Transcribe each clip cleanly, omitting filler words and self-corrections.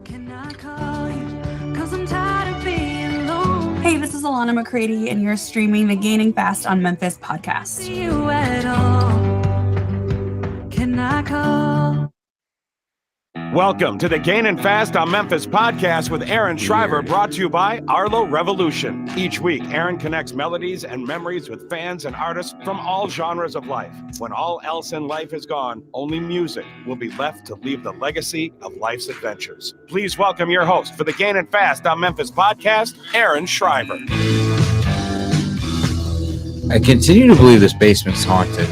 Can I call you? 'Cause I'm tired of being alone. Hey, this is Alana McCready, and you're streaming the Gaining Fast on Memphis podcast. See you at all. Can I call? Welcome to the Gainin' Fast on Memphis podcast with Aaron Shriver, brought to you by Arlo Revolution. Each week, Aaron connects melodies and memories with fans and artists from all genres of life. When all else in life is gone, only music will be left to leave the legacy of life's adventures. Please welcome your host for the Gainin' Fast on Memphis podcast, Aaron Shriver. I continue to believe this basement's haunted.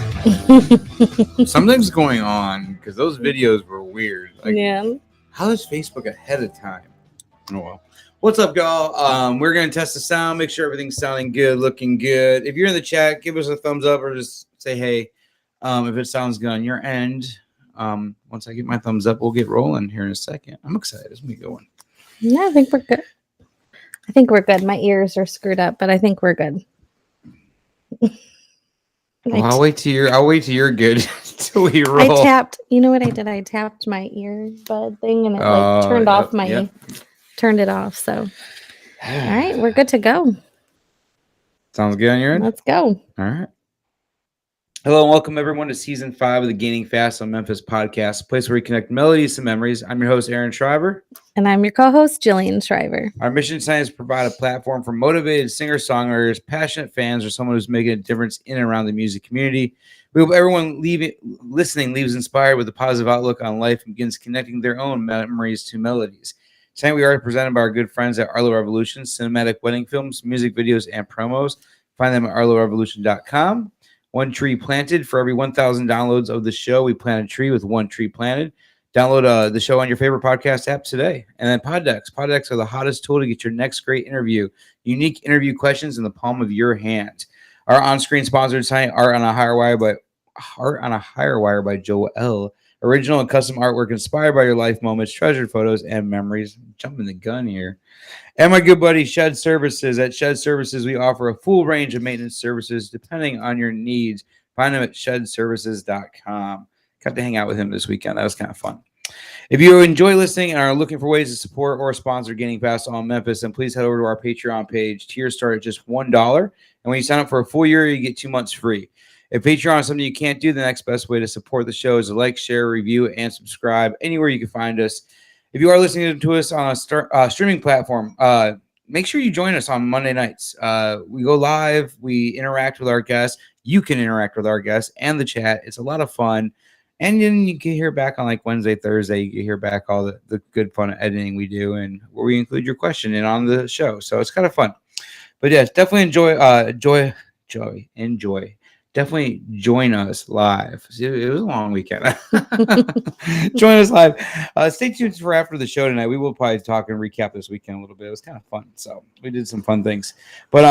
Something's going on because those videos were weird. Like, yeah. How is Facebook ahead of time? Oh well. What's up, y'all? We're gonna test the sound, make sure everything's sounding good, looking good. If you're in the chat, give us a thumbs up or just say hey. If it sounds good on your end, once I get my thumbs up, we'll get rolling here in a second. I'm excited. It's gonna be going. Yeah, I think we're good. I think we're good. My ears are screwed up, but I think we're good. Well, I'll wait till you're good till we roll. I tapped. You know what I did? I tapped my earbud thing, and it turned off my. Yep. Turned it off. So, all right, we're good to go. Sounds good on your end. Let's go. All right. Hello and welcome everyone to season 5 of the Gaining Fast on Memphis podcast, a place where we connect melodies to memories. I'm your host, Aaron Shriver. And I'm your co-host, Jillian Shriver. Our mission tonight is to provide a platform for motivated singer-songwriters, passionate fans, or someone who's making a difference in and around the music community. We hope everyone listening leaves inspired with a positive outlook on life and begins connecting their own memories to melodies. Tonight we are presented by our good friends at Arlo Revolution, cinematic wedding films, music videos, and promos. Find them at arlorevolution.com. One tree planted. For every 1,000 downloads of the show, we plant a tree with one tree planted. Download the show on your favorite podcast app today. And then pod decks. Pod decks are the hottest tool to get your next great interview. Unique interview questions in the palm of your hand. Our on-screen sponsor tonight, Art on a Higher Wire by Joel. Original and custom artwork inspired by your life moments, treasured photos, and memories. Jumping the gun here. And my good buddy, Shed Services. At Shed Services, we offer a full range of maintenance services depending on your needs. Find them at shedservices.com. Got to hang out with him this weekend. That was kind of fun. If you enjoy listening and are looking for ways to support or sponsor Gaining Fast on Memphis, then please head over to our Patreon page. Tiers start at just $1. And when you sign up for a full year, you get 2 months free. If Patreon is something you can't do, the next best way to support the show is to like, share, review, and subscribe anywhere you can find us. If you are listening to us on a streaming platform, make sure you join us on Monday nights. We go live. We interact with our guests. You can interact with our guests and the chat. It's a lot of fun. And then you can hear back on like Wednesday, Thursday. You can hear back all the good fun editing we do and where we include your question in on the show. So it's kind of fun. But yes, definitely enjoy. Definitely join us live. It was a long weekend. Join us live. Stay tuned for after the show tonight. We will probably talk and recap this weekend a little bit. It was kind of fun. So we did some fun things. But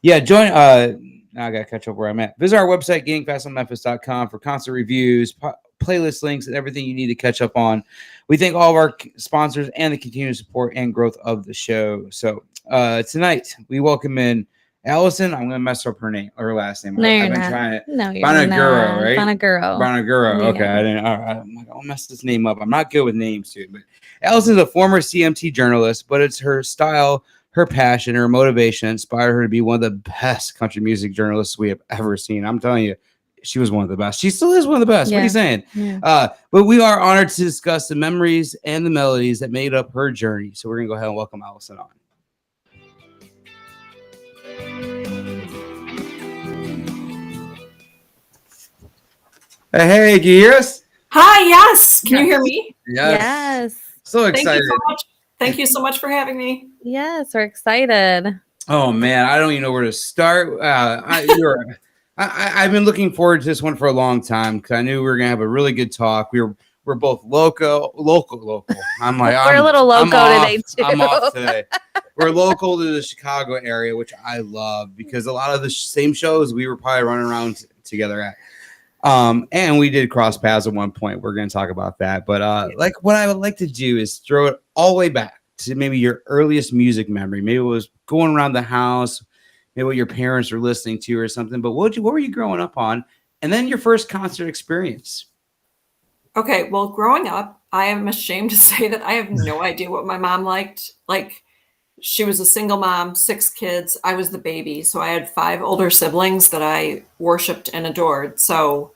yeah, join. Now I got to catch up where I'm at. Visit our website, gainingfastonmemphis.com, for concert reviews, playlist links, and everything you need to catch up on. We thank all of our sponsors and the continued support and growth of the show. So tonight we welcome in Alison. I'm gonna mess up her last name. No, I've been trying it. No, you're Bonaguro, not. right? Bonaguro. Yeah. Okay, I didn't. All right, I'm like, I'll mess this name up. I'm not good with names, dude. But Alison's a former CMT journalist, but it's her style, her passion, her motivation inspired her to be one of the best country music journalists we have ever seen. I'm telling you, she was one of the best. She still is one of the best. Yeah. What are you saying? Yeah. But we are honored to discuss the memories and the melodies that made up her journey. So we're gonna go ahead and welcome Alison on. Hey, can you hear us? Hi, yes. Can you hear me? Yes. So excited. Thank you so much. Thank you so much for having me. Yes, we're excited. Oh, man. I don't even know where to start. I've been looking forward to this one for a long time because I knew we were going to have a really good talk. We're both local. I'm like, we're a little loco today, too. I'm off today. We're local to the Chicago area, which I love because a lot of the same shows we were probably running around together at. And we did cross paths at one point. We're going to talk about that. But like what I would like to do is throw it all the way back to maybe your earliest music memory. Maybe it was going around the house, maybe what your parents were listening to or something. But what were you growing up on? And then your first concert experience. Okay, well, growing up, I am ashamed to say that I have no idea what my mom liked. Like, she was a single mom, 6 kids. I was the baby. So I had 5 older siblings that I worshiped and adored. So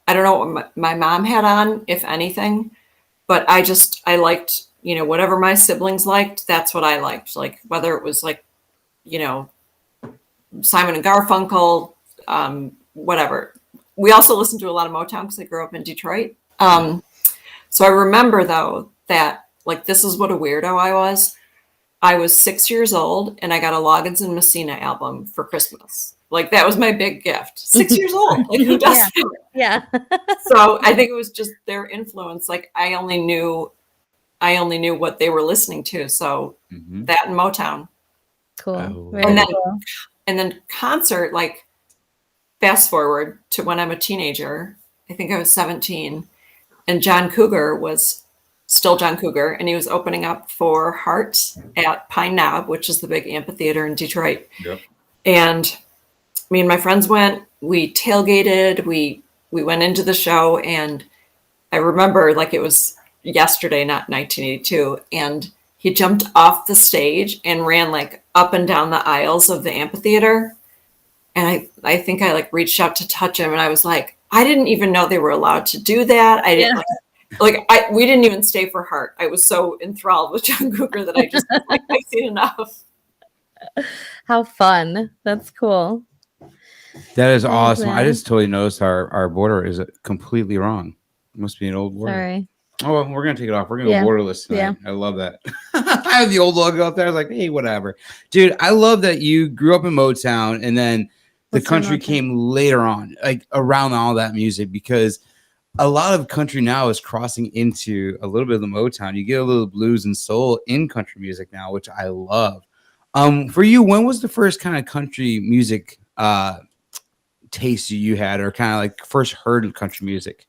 I don't know what my mom had on, if anything, but I liked, whatever my siblings liked, that's what I liked. Like, whether it was like, Simon and Garfunkel, whatever. We also listened to a lot of Motown because I grew up in Detroit. So I remember, though, that, like, this is what a weirdo I was. I was 6 years old and I got a Loggins and Messina album for Christmas. Like, that was my big gift. 6 years old. Like, who does that? Yeah. So I think it was just their influence. Like, I only knew what they were listening to. So that and Motown. Cool. Oh. Very And cool. then concert, like, fast forward to when I'm a teenager. I think I was 17. And John Cougar was still John Cougar. And he was opening up for Heart at Pine Knob, which is the big amphitheater in Detroit. Yep. And me and my friends went. We tailgated. We went into the show. And I remember like it was yesterday, not 1982. And he jumped off the stage and ran like up and down the aisles of the amphitheater. And I think I like reached out to touch him, and I was like, I didn't even know they were allowed to do that. I didn't we didn't even stay for Heart. I was so enthralled with John Cougar that I just like, I've seen enough. How fun. That's cool. That is awesome. man. I just totally noticed our border is completely wrong. It must be an old border. Sorry. Oh, well, we're gonna take it off. We're gonna Yeah. go borderless tonight. Yeah. I love that. I have the old logo up there. I was like, hey, whatever, dude. I love that you grew up in Motown, and then the Listen to country Motown. came later on, like around all that music, because a lot of country now is crossing into a little bit of the Motown. You get a little blues and soul in country music now, which I love. For you, when was the first kind of country music taste you had, or kind of like first heard of country music?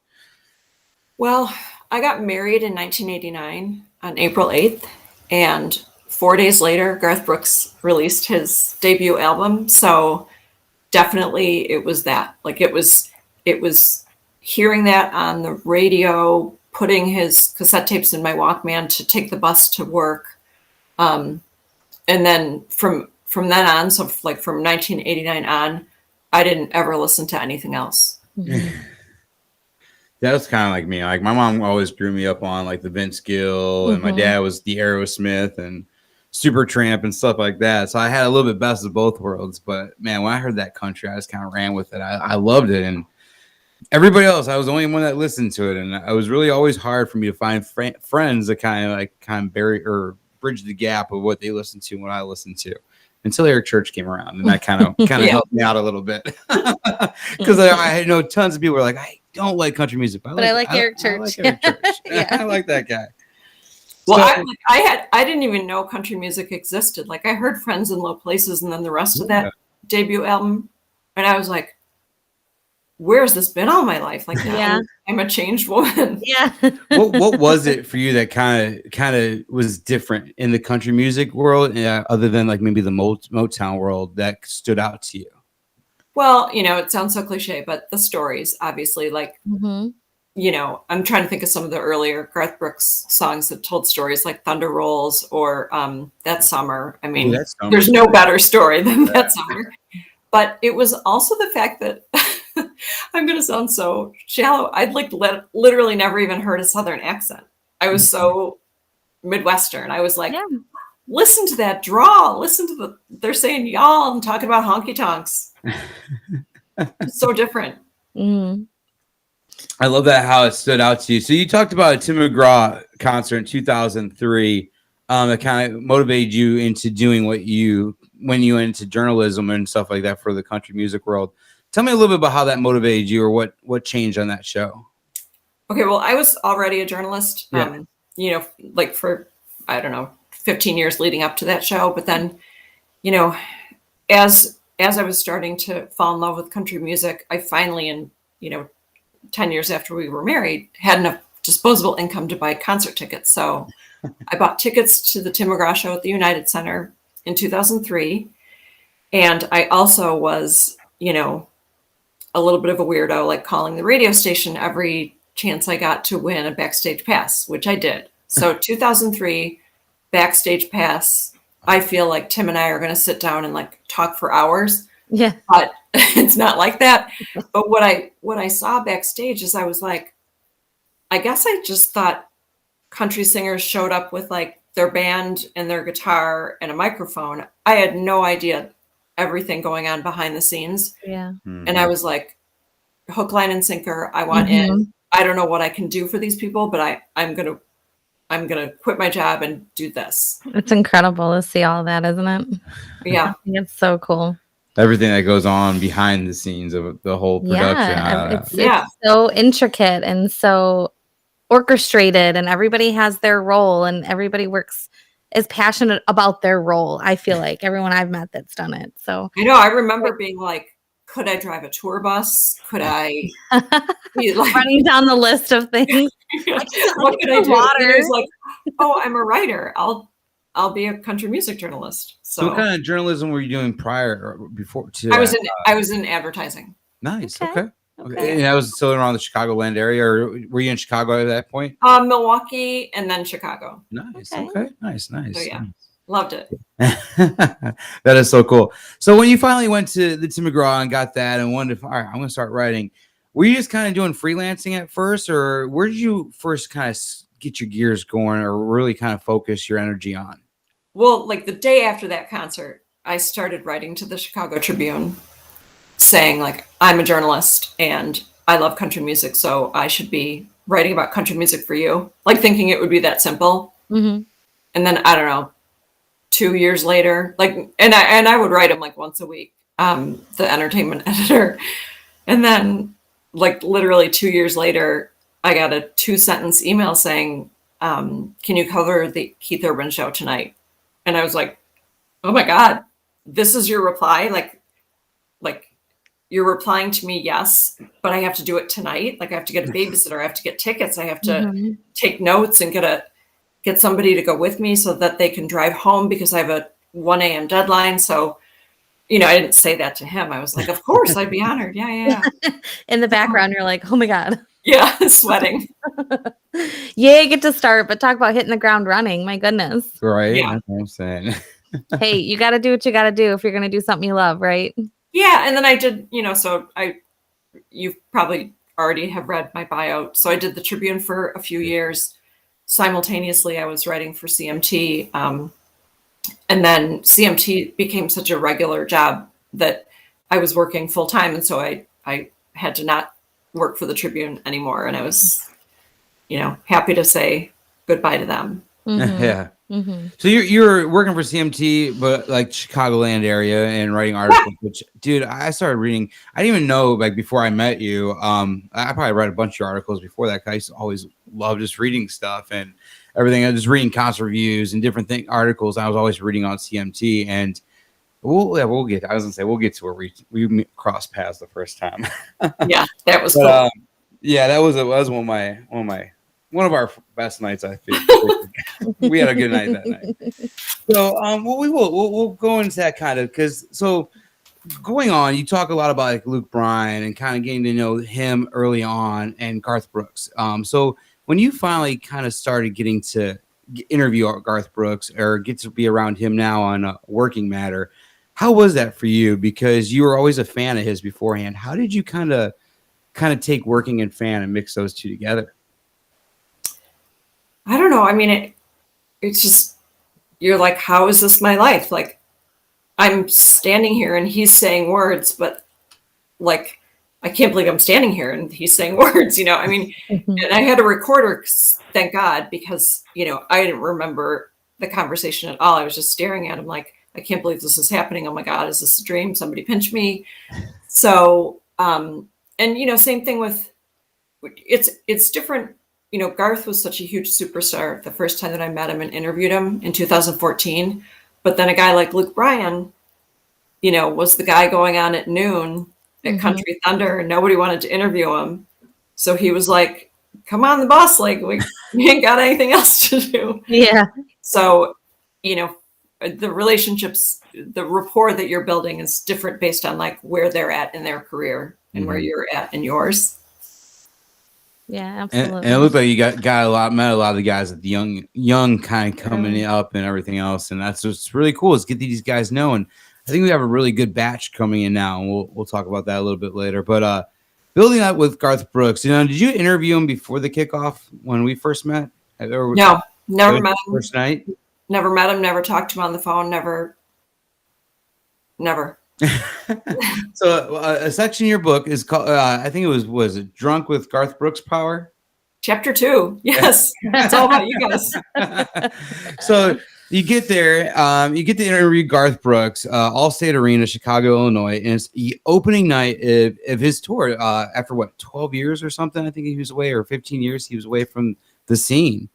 Well, I got married in 1989 on April 8th, and 4 days later, Garth Brooks released his debut album. So definitely it was that. Like it was hearing that on the radio, putting his cassette tapes in my Walkman to take the bus to work. And then from then on, so like from 1989 on, I didn't ever listen to anything else. That was kind of like me. Like my mom always grew me up on like the Vince Gill, and my dad was the Aerosmith and Supertramp and stuff like that. So I had a little bit best of both worlds. But man, when I heard that country, I just kind of ran with it. I loved it, and everybody else, I was the only one that listened to it, and it was really always hard for me to find friends that kind of bury or bridge the gap of what they listened to and what I listened to. Until Eric Church came around, and that kind of helped me out a little bit, because I know tons of people were like, I don't like country music, But I like Eric Church. I like Eric Church. Yeah. I like that guy. Well, So- I didn't even know country music existed. Like I heard Friends in Low Places, and then the rest of that debut album, and I was like, where's this been all my life? Like now Yeah. I'm a changed woman. Yeah. what was it for you that kind of was different in the country music world, other than like maybe the Motown world, that stood out to you? Well, it sounds so cliche, but the stories, obviously, like, I'm trying to think of some of the earlier Garth Brooks songs that told stories like Thunder Rolls or That Summer. I mean, That Summer. there's no better story than That Summer. But it was also the fact that I'm going to sound so shallow. I'd like literally never even heard a Southern accent. I was so Midwestern. I was like, listen to that drawl. Listen to they're saying y'all and talking about honky tonks. It's so different. Mm. I love that, how it stood out to you. So you talked about a Tim McGraw concert in 2003 that kind of motivated you into doing when you went into journalism and stuff like that for the country music world. Tell me a little bit about how that motivated you, or what changed on that show. Okay, well, I was already a journalist, Yeah. like for, I don't know, 15 years leading up to that show. But then, as I was starting to fall in love with country music, I finally, in 10 years after we were married, had enough disposable income to buy concert tickets. So I bought tickets to the Tim McGraw show at the United Center in 2003. And I also was, a little bit of a weirdo, like calling the radio station every chance I got to win a backstage pass, which I did. So 2003 backstage pass. I feel like Tim and I are going to sit down and like talk for hours. Yeah. But it's not like that. But what I saw backstage is I was like, I guess I just thought country singers showed up with like their band and their guitar and a microphone. I had no idea everything going on behind the scenes. Yeah. And I was like, hook, line, and sinker. I want in. I don't know what I can do for these people, but I'm gonna quit my job and do this. It's incredible to see all that, isn't it? Yeah. I think it's so cool. Everything that goes on behind the scenes of the whole production. It's so intricate and so orchestrated, and everybody has their role, and everybody is passionate about their role. I feel like everyone I've met that's done it. So I know. I remember being like, could I drive a tour bus? Could I be like running down the list of things? What could I do? It was like, oh, I'm a writer. I'll be a country music journalist. So what kind of journalism were you doing prior or before? I was in advertising. Nice. Okay. And that was still around the Chicagoland area, or were you in Chicago at that point? Milwaukee and then Chicago. Nice. Okay. Nice. So yeah, loved it. That is so cool. So when you finally went to Mcgraw and got that and wanted to, all right, I'm going to start writing. Were you just kind of doing freelancing at first, or where did you first kind of get your gears going, or really kind of focus your energy on? Well, like the day after that concert, I started writing to the Chicago Tribune saying like, I'm a journalist and I love country music, so I should be writing about country music for you. Like thinking it would be that simple. And then I don't know, 2 years later, like, and I would write them like once a week, the entertainment editor. And then like literally 2 years later, I got a 2-sentence email saying, can you cover the Keith Urban show tonight? And I was like, oh my God, this is your reply? Like you're replying to me, yes, but I have to do it tonight. Like I have to get a babysitter. I have to get tickets. I have to take notes and get somebody to go with me so that they can drive home because I have a 1 a.m. deadline. So, I didn't say that to him. I was like, of course, I'd be honored. Yeah. In the background, you're like, oh my God. Yeah, sweating. Yeah, you get to start, but talk about hitting the ground running. My goodness. Right. Yeah. That's what I'm saying. Hey, you got to do what you got to do if you're going to do something you love, right? Yeah. And then I did, so you probably already have read my bio. So I did the Tribune for a few years. Simultaneously, I was writing for CMT. And then CMT became such a regular job that I was working full time. And so I had to not work for the Tribune anymore. And I was, happy to say goodbye to them. Yeah. So you're working for CMT, but like Chicagoland area and writing articles, which, dude, I started reading. I didn't even know, like, before I met you. I probably read a bunch of your articles before that. I used to always love just reading stuff and everything. I was just reading concert reviews and different articles. I was always reading on CMT, and we'll get. I was gonna say we'll get to where we crossed paths the first time. Yeah, that was cool. Yeah, that was one of our best nights. I feel we had a good night that night. So, we'll go into that kind of because going on, you talk a lot about like Luke Bryan and kind of getting to know him early on, and Garth Brooks. So when you finally kind of started getting to interview Garth Brooks or get to be around him now on a working matter, how was that for you? Because you were always a fan of his beforehand. How did you kind of take working and fan and mix those two together? I don't know. I mean, it's just, you're like, how is this my life? Like, I'm standing here and he's saying words, but like, I can't believe I'm standing here and he's saying words, I mean, and I had a recorder, thank God, because, I didn't remember the conversation at all. I was just staring at him like, I can't believe this is happening. Oh my God, is this a dream? Somebody pinch me. So, and, same thing with, it's different. Garth was such a huge superstar the first time that I met him and interviewed him in 2014. But then a guy like Luke Bryan, was the guy going on at noon at Country Thunder, and nobody wanted to interview him. So he was like, come on the bus. Like, we ain't got anything else to do. Yeah. So, the relationships, the rapport that you're building is different based on like where they're at in their career and where you're at in yours. Yeah, absolutely. And it looked like you met a lot of the guys at the young kind of coming up and everything else. And that's what's really cool is get these guys knowing. I think we have a really good batch coming in now, and we'll talk about that a little bit later. But building up with Garth Brooks, did you interview him before the kickoff when we first met? No, never met him. First night? Never met him, never talked to him on the phone, never. So a section in your book is called, I think was it Drunk with Garth Brooks Power? Chapter 2. Yes. It's all about you guys. So you get there, you get to interview Garth Brooks, Allstate Arena, Chicago, Illinois, and it's the opening night of his tour after 12 years or something. I think he was away, or 15 years he was away from the scene.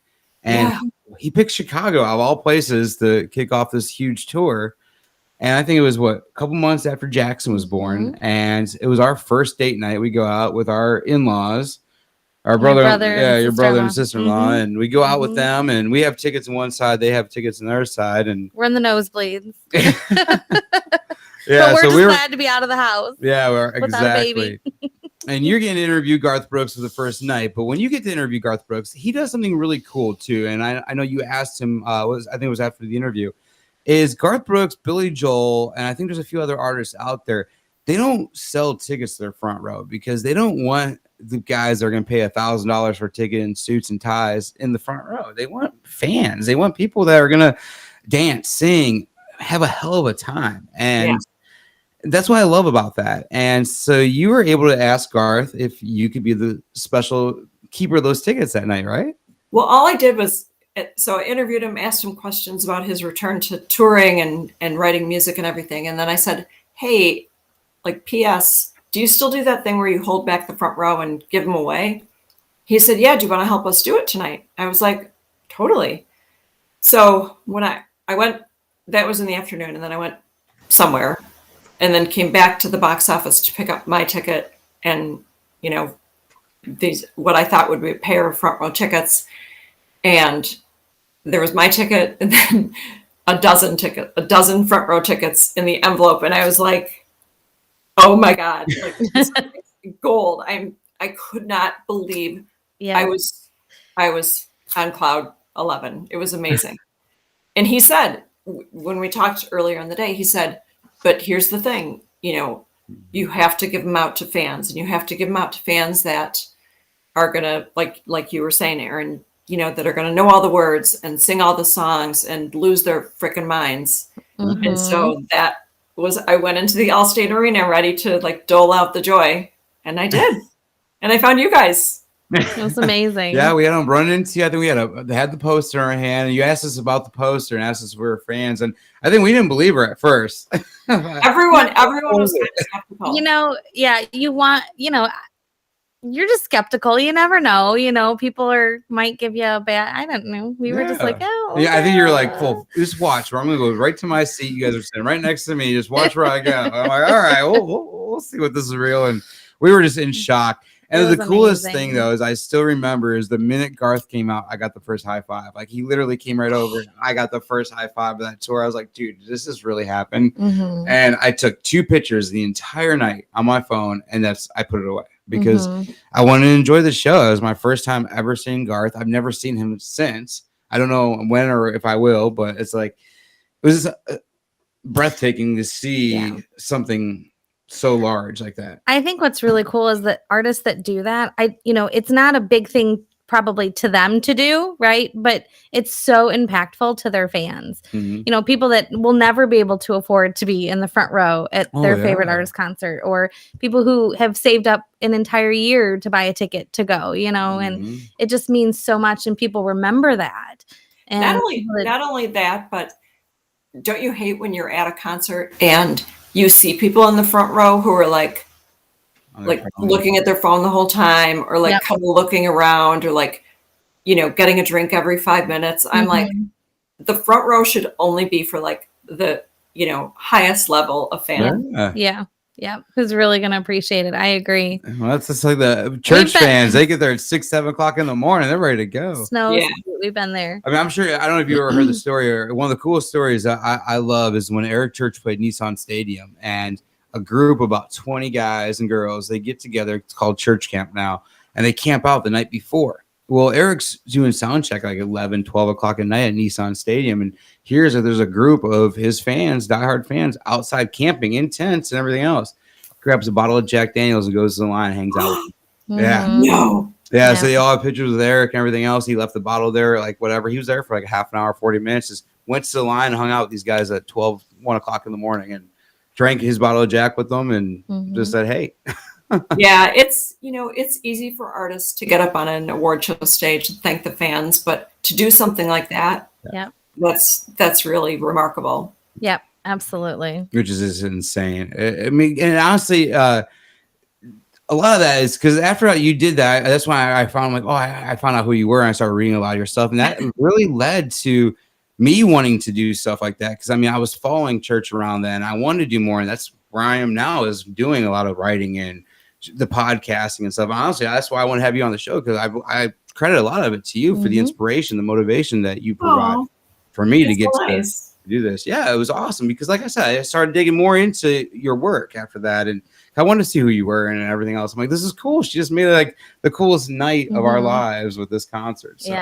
And he picked Chicago of all places to kick off this huge tour. And I think it was a couple months after Jackson was born. Mm-hmm. And it was our first date night. We go out with our in-laws, your brother and sister-in-law, mm-hmm. and we go out with them, and we have tickets on one side, they have tickets on their side, and we're in the nosebleeds. Yeah, but we're glad to be out of the house. Yeah, we're exactly. And you're getting to interview Garth Brooks for the first night, but when you get to interview Garth Brooks, he does something really cool too. And I know you asked him, I think it was after the interview, is Garth Brooks, Billy Joel, and I think there's a few other artists out there. They don't sell tickets to their front row because they don't want the guys that are going to pay $1,000 for a ticket in suits and ties in the front row. They want fans. They want people that are going to dance, sing, have a hell of a time. And that's what I love about that. And so you were able to ask Garth if you could be the special keeper of those tickets that night, right? Well, all I did was, so I interviewed him, asked him questions about his return to touring and writing music and everything. And then I said, hey, like, P.S., do you still do that thing where you hold back the front row and give them away? He said, yeah, do you want to help us do it tonight? I was like, totally. So when I went, that was in the afternoon, and then I went somewhere and then came back to the box office to pick up my ticket and, these, what I thought would be a pair of front row tickets. And there was my ticket and then a dozen front row tickets in the envelope. And I was like, oh my God, like, this is gold. I could not believe I was on cloud 11. It was amazing. And he said, when we talked earlier in the day, he said, but here's the thing, you have to give them out to fans, and you have to give them out to fans that are going to, like you were saying, Aaron, that are going to know all the words and sing all the songs and lose their freaking minds. Mm-hmm. And so I went into the Allstate Arena ready to dole out the joy, and I did. And I found you guys. It was amazing. Yeah, we had them run into you. I think they had the poster in our hand, and you asked us about the poster and asked us if we were fans, and I think we didn't believe her at first. Everyone was kind of skeptical. You're just skeptical. You never know. People might give you a bad. I don't know. We were just like, oh. Yeah, I think you're like, well, just watch. I'm going to go right to my seat. You guys are sitting right next to me. Just watch where I go. I'm like, all right, we'll see what this is real. And we were just in shock. And the coolest thing, though, is I still remember is the minute Garth came out, I got the first high five. Like, he literally came right over and I got the first high five of that tour. I was like, dude, does this really happen? Mm-hmm. And I took 2 pictures the entire night on my phone, and I put it away because I wanted to enjoy the show. It was my first time ever seeing Garth. I've never seen him since. I don't know when or if I will, but it's like, it was breathtaking to see something so large like that. I think what's really cool is that artists that do that, it's not a big thing probably to them to do, right? But it's so impactful to their fans. Mm-hmm. People that will never be able to afford to be in the front row at their favorite artist concert, or people who have saved up an entire year to buy a ticket to go, and it just means so much, and people remember that. And not only that, but don't you hate when you're at a concert and you see people in the front row who are like looking at their phone the whole time, or kind of looking around, or getting a drink every 5 minutes. I'm like, the front row should only be for the highest level of fan. Yeah. Who's really going to appreciate it? I agree. Well, that's just like the church fans. They get there at 6-7 o'clock in the morning. They're ready to go. We've been there. I mean, I'm sure, I don't know if you ever heard the story, or one of the coolest stories I love is when Eric Church played Nissan Stadium, and a group of about 20 guys and girls, they get together. It's called church camp now. and they camp out the night before. Well, Eric's doing sound check like 11, 12 o'clock at night at Nissan Stadium, and here's that there's a group of his fans, diehard fans, outside camping in tents and everything else. Grabs a bottle of Jack Daniels and goes to the line and hangs out. Yeah. No. Yeah, so they all have pictures with Eric and everything else. He left the bottle there, like whatever. He was there for like half an hour, 40 minutes. Just went to the line and hung out with these guys at 1 o'clock in the morning and drank his bottle of Jack with them and just said, hey. Yeah, it's easy for artists to get up on an award show stage and thank the fans, but to do something like that, that's really remarkable. Yep, absolutely. Which is insane. I mean, and honestly, a lot of that is because after you did that, that's why I found I found out who you were and I started reading a lot of your stuff. And that really led to me wanting to do stuff like that. Because I mean, I was following church around then. I wanted to do more. And that's where I am now, is doing a lot of writing and the podcasting and stuff. Honestly, that's why I want to have you on the show, because I credit a lot of it to you for the inspiration, the motivation that you provide for me to get to do this. Yeah, it was awesome because, like I said, I started digging more into your work after that, and I wanted to see who you were and everything else. I'm like, this is cool. She just made it like the coolest night of our lives with this concert. So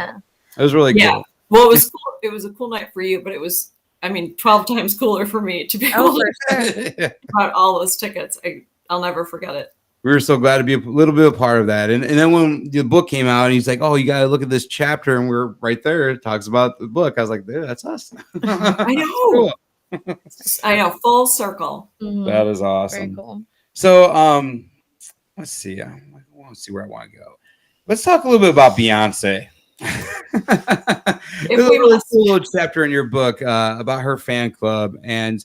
it was really cool. Well, it was cool. It was a cool night for you, but it was, 12 times cooler for me to be able to about all those tickets. I'll never forget it. We were so glad to be a little bit a part of that. And then when the book came out and he's like, oh, you got to look at this chapter. And we're right there. It talks about the book. I was like, dude, that's us. I know. Cool. I know. Full circle. That is awesome. Very cool. So let's see. I want to see where I want to go. Let's talk a little bit about Beyonce. There's a really cool little chapter in your book about her fan club. And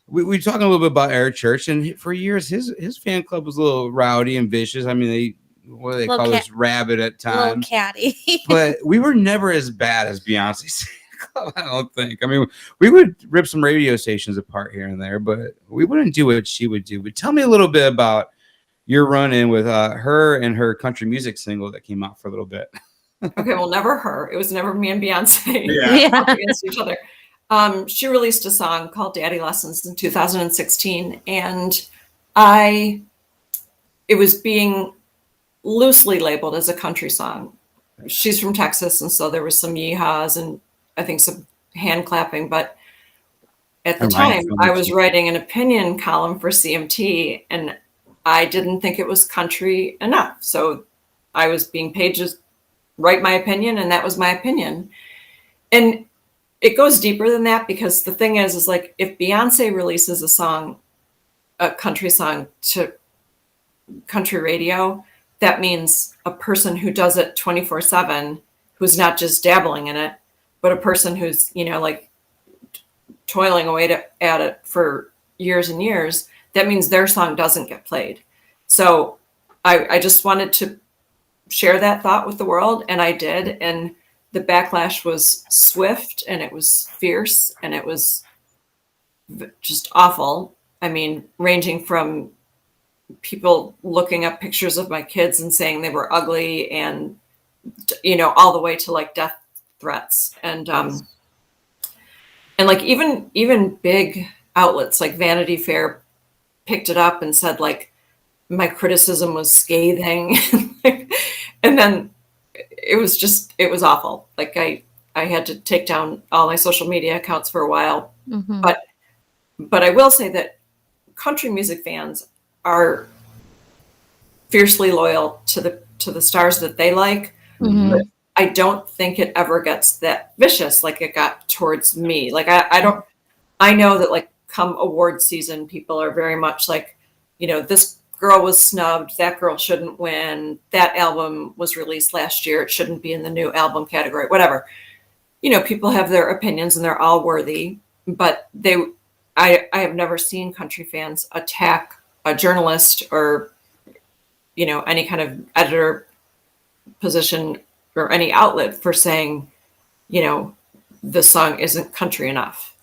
we talking a little bit about Eric Church, and for years his fan club was a little rowdy and vicious. I mean, what do they call this, rabid at times, little catty. But we were never as bad as Beyonce's fan club, I don't think. I mean, we would rip some radio stations apart here and there, but we wouldn't do what she would do. But tell me a little bit about your run-in with her and her country music single that came out for a little bit. Okay, well, never her. It was never me and Beyonce against each other. She released a song called Daddy Lessons in 2016, and it was being loosely labeled as a country song. She's from Texas, and so there was some yeehaws and I think some hand clapping, but at the time I was writing an opinion column for CMT, and I didn't think it was country enough. So I was being paid to write my opinion, and that was my opinion. And it goes deeper than that, because the thing is like, if Beyonce releases a country song to country radio, that means a person who does it 24/7, who's not just dabbling in it, but a person who's, like toiling away at it for years and years, that means their song doesn't get played. So I just wanted to share that thought with the world, and I did. And the backlash was swift, and it was fierce, and it was just awful. I mean, ranging from people looking up pictures of my kids and saying they were ugly, and, all the way to like death threats. And like even big outlets like Vanity Fair picked it up and said like my criticism was scathing. And then it was awful. Like I had to take down all my social media accounts for a while. But I will say that country music fans are fiercely loyal to the stars that they like. But I don't think it ever gets that vicious like it got towards me. Like I know that like come award season, people are very much like, this girl was snubbed, that girl shouldn't win, that album was released last year, it shouldn't be in the new album category, whatever. People have their opinions and they're all worthy, but I have never seen country fans attack a journalist or, any kind of editor position or any outlet for saying, the song isn't country enough.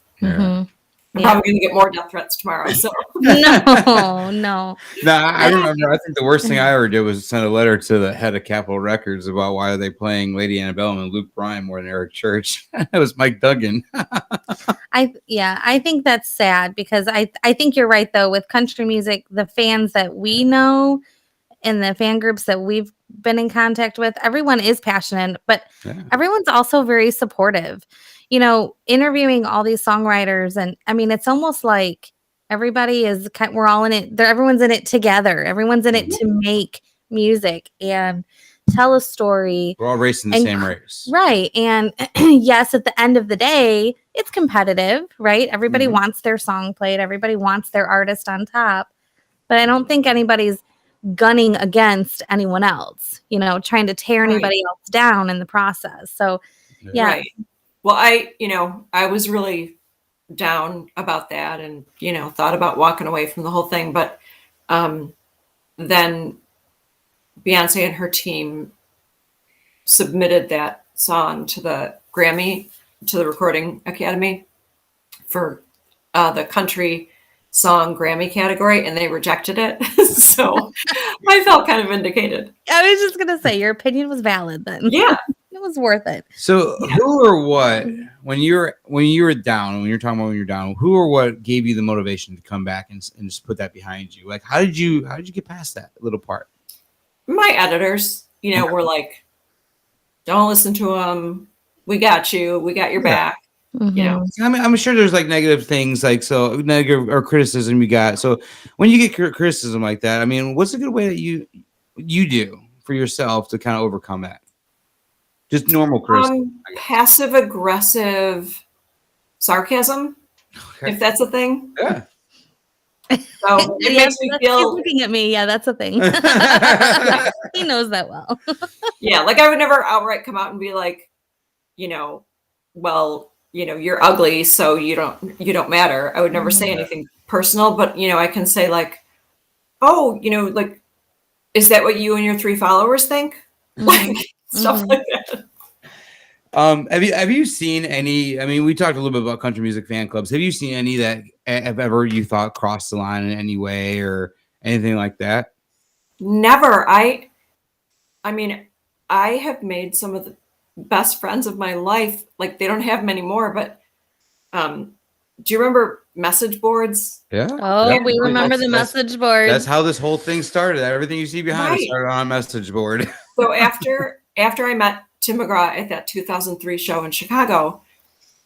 I'm probably going to get more death threats tomorrow. So No. I remember. I think the worst thing I ever did was send a letter to the head of Capitol Records about why are they playing Lady Antebellum and Luke Bryan more than Eric Church. It was Mike Duggan. I think that's sad, because I think you're right though. With country music, the fans that we know, in the fan groups that we've been in contact with, everyone is passionate, but everyone's also very supportive. You know, interviewing all these songwriters, and I mean, it's almost like everybody is we're all in it. Everyone's in it together. Everyone's in it to make music and tell a story. We're all racing the same race. Right. And yes, at the end of the day, it's competitive, right? Everybody wants their song played. Everybody wants their artist on top. But I don't think anybody's gunning against anyone else, you know, trying to tear anybody else down in the process. So, yeah. Right. Well, I was really down about that and, you know, thought about walking away from the whole thing. But then Beyonce and her team submitted that song to the Grammy, to the Recording Academy for the country song Grammy category, and they rejected it. So I felt kind of vindicated. I was just going to say, your opinion was valid then. Yeah. It was worth it. So who or what, when you were down, when you're talking about when you're down, who or what gave you the motivation to come back and just put that behind you? Like, how did you get past that little part? My editors, you know, were like, don't listen to them. We got you. We got your back. You know, I mean, I'm sure there's like negative things, like so negative or criticism you got. So when you get criticism like that, I mean, what's a good way that you do for yourself to kind of overcome that? Just normal criticism. Passive aggressive sarcasm, if that's a thing. Yeah. So it makes me feel. He's looking at me. Yeah, that's a thing. He knows that well. Yeah, like I would never outright come out and be like, you know, well, you know, you're ugly, so you don't matter. I would never say anything personal, but you know, I can say like, oh, you know, like, is that what you and your 3 followers think? Like stuff like that. Have you seen any? I mean, we talked a little bit about country music fan clubs. Have you seen any that have ever you thought crossed the line in any way or anything like that? Never. I mean, I have made some of the best friends of my life. Like they don't have many more, but do you remember message boards? Yeah. Oh, we remember the message board. That's how this whole thing started. Everything you see behind us started on a message board. So after I met Tim Mcgraw at that 2003 show in Chicago,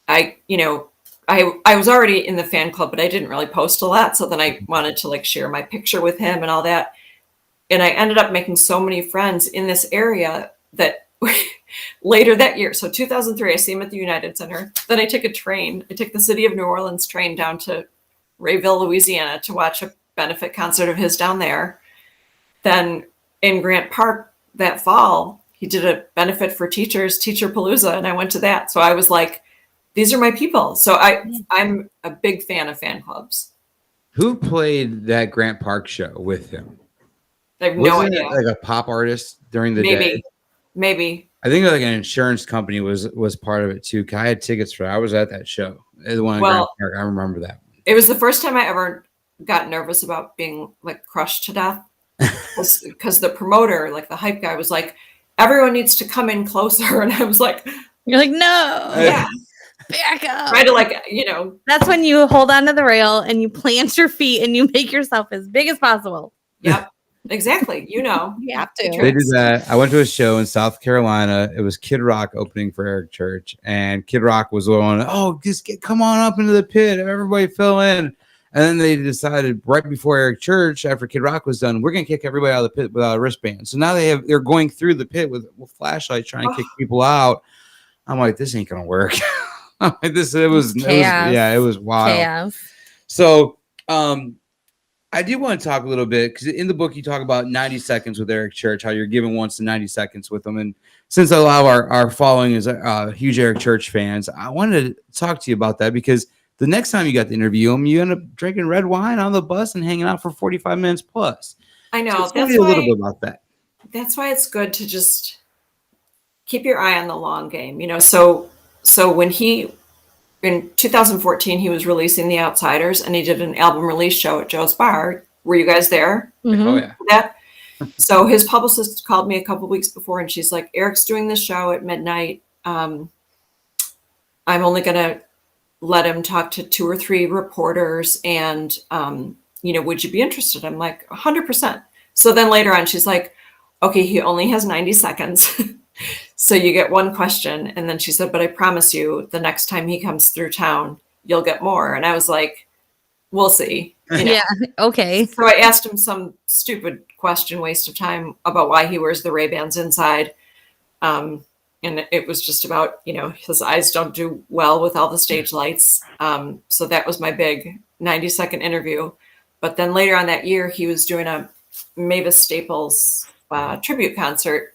I was already in the fan club, but I didn't really post a lot. So then I wanted to like share my picture with him and all that. And I ended up making so many friends in this area that later that year, so 2003, I see him at the United Center. Then I took a train. I took the City of New Orleans train down to Rayville, Louisiana to watch a benefit concert of his down there. Then in Grant Park that fall, he did a benefit for teachers, Teacher Palooza, and I went to that. So I was like, these are my people. So I'm a big fan of fan clubs. Who played that Grant Park show with him? I have no idea. Like a pop artist during the day? Maybe. I think like an insurance company was part of it too. I had tickets for it. I was at that show. The one in Grant Park. I remember that one. It was the first time I ever got nervous about being like crushed to death. Because the promoter, like the hype guy, was like, everyone needs to come in closer. And I was like, you're like, no. Yeah. Back up. Try to like, you know. That's when you hold onto the rail and you plant your feet and you make yourself as big as possible. Yep. Exactly. You know. You have to. They did that. I went to a show in South Carolina. It was Kid Rock opening for Eric Church. And Kid Rock was on, come on up into the pit. Everybody fill in. And then they decided right before Eric Church, after Kid Rock was done, we're going to kick everybody out of the pit without a wristband. So now they're going through the pit with flashlights trying to kick people out. I'm like, this ain't going to work. It was wild. Chaos. So, I do want to talk a little bit because in the book you talk about 90 seconds with Eric Church, how you're giving once in 90 seconds with him. And since a lot of our following is huge Eric Church fans, I wanted to talk to you about that because the next time you got to interview him, you end up drinking red wine on the bus and hanging out for 45 minutes plus. I know. So tell me a little bit about that. That's why it's good to just keep your eye on the long game. You know, so when in 2014, he was releasing The Outsiders, and he did an album release show at Joe's Bar. Were you guys there? Mm-hmm. Oh, yeah. That? So his publicist called me a couple weeks before, and she's like, Eric's doing this show at midnight. I'm only going to let him talk to 2 or 3 reporters, and, would you be interested? I'm like, 100%. So then later on, she's like, okay, he only has 90 seconds. So you get one question. And then she said, but I promise you, the next time he comes through town, you'll get more. And I was like, we'll see. You know? Yeah. Okay. So I asked him some stupid question, waste of time, about why he wears the Ray-Bans inside. And it was just about, his eyes don't do well with all the stage lights. So that was my big 90-second interview. But then later on that year, he was doing a Mavis Staples tribute concert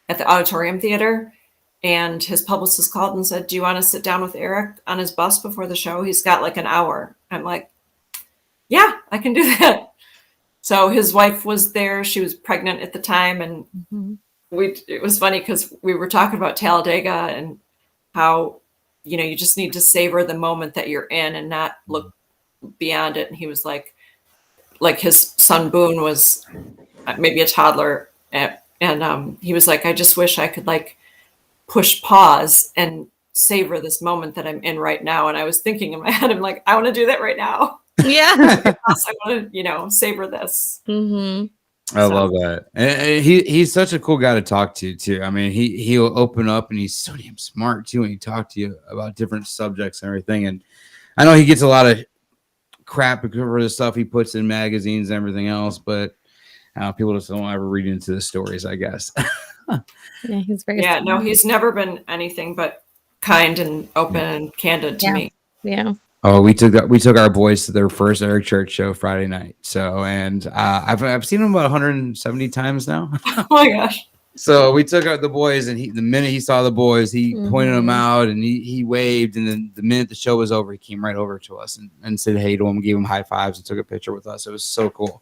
at the Auditorium Theater. And his publicist called and said, do you want to sit down with Eric on his bus before the show? He's got like an hour. I'm like, yeah, I can do that. So his wife was there. She was pregnant at the time. And it was funny because we were talking about Talladega and how, you just need to savor the moment that you're in and not look beyond it. And he was like his son Boone was maybe a toddler. And he was like, I just wish I could like push pause and savor this moment that I'm in right now. And I was thinking in my head, I'm like, I want to do that right now. Yeah. I want to, savor this. I love that. And he's such a cool guy to talk to too. I mean, he'll open up and he's so damn smart too. And he talk to you about different subjects and everything. And I know he gets a lot of crap for the stuff he puts in magazines and everything else, but people just don't ever read into the stories, I guess. Yeah, he's very smart. No, he's never been anything but kind and open and candid to me. Yeah. Oh, we took our boys to their first Eric Church show Friday night. So, and I've seen him about 170 times now. Oh my gosh! So we took out the boys, and the minute he saw the boys, he pointed them out, and he waved. And then the minute the show was over, he came right over to us and said hey to them, gave them high fives, and took a picture with us. It was so cool.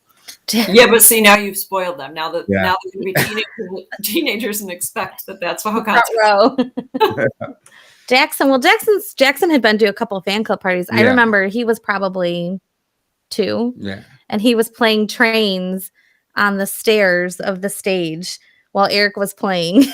Yeah, but see, now you've spoiled them. Now they're going to be teenagers and expect that's how row. Jackson had been to a couple of fan club parties. I remember he was probably 2. Yeah. And he was playing Trains on the stairs of the stage while Eric was playing.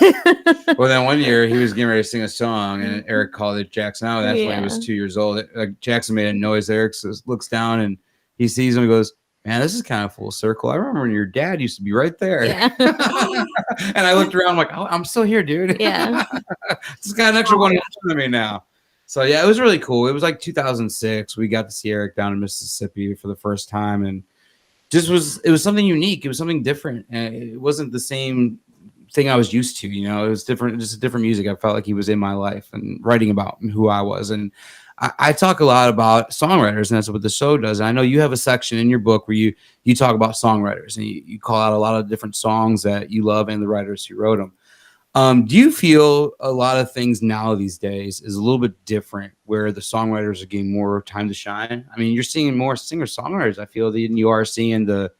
Well, then one year he was getting ready to sing a song and Eric called it Jackson out. That's when he was 2 years old. Jackson made a noise. Eric looks down and he sees him and goes, man, this is kind of full circle. I remember when your dad used to be right there. Yeah. And I looked around like, oh, I'm still here, dude. Yeah. It's got an extra one in front of me now. So, yeah, it was really cool. It was like 2006. We got to see Eric down in Mississippi for the first time. And it was something unique. It was something different. And it wasn't the same thing I was used to. It was different, just a different music. I felt like he was in my life and writing about who I was. And I talk a lot about songwriters, and that's what the show does. And I know you have a section in your book where you talk about songwriters, and you call out a lot of different songs that you love and the writers who wrote them. Do you feel a lot of things now these days is a little bit different, where the songwriters are getting more time to shine? I mean, you're seeing more singer-songwriters, I feel, than you are seeing the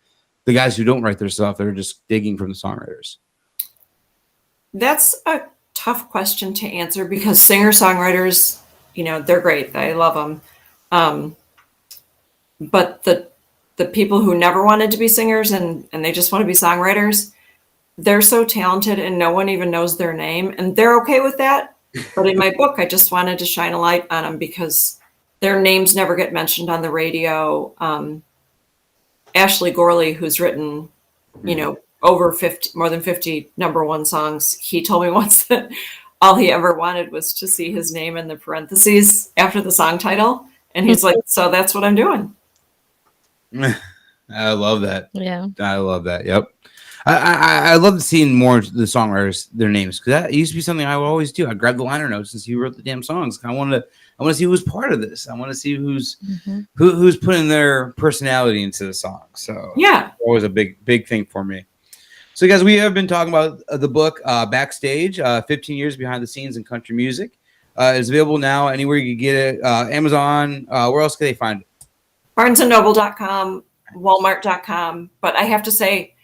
guys who don't write their stuff. They're just digging from the songwriters. That's a tough question to answer because singer-songwriters, they're great. I love them. But the people who never wanted to be singers and they just want to be songwriters, they're so talented and no one even knows their name and they're okay with that. But in my book, I just wanted to shine a light on them because their names never get mentioned on the radio. Ashley Gorley, who's written, more than 50 number one songs. He told me once that all he ever wanted was to see his name in the parentheses after the song title. And he's like, so that's what I'm doing. I love that. Yeah. I love that. Yep. I love seeing more of the songwriters, their names, because that used to be something I would always do. I grab the liner notes and see who wrote the damn songs. I want to see who's part of this. I want to see who's putting their personality into the song. So yeah, always a big thing for me. So, guys, we have been talking about the book Backstage, 15 Years Behind the Scenes in Country Music. It's available now anywhere you can get it. Amazon. Where else can they find it? BarnesandNoble.com, Walmart.com. But I have to say,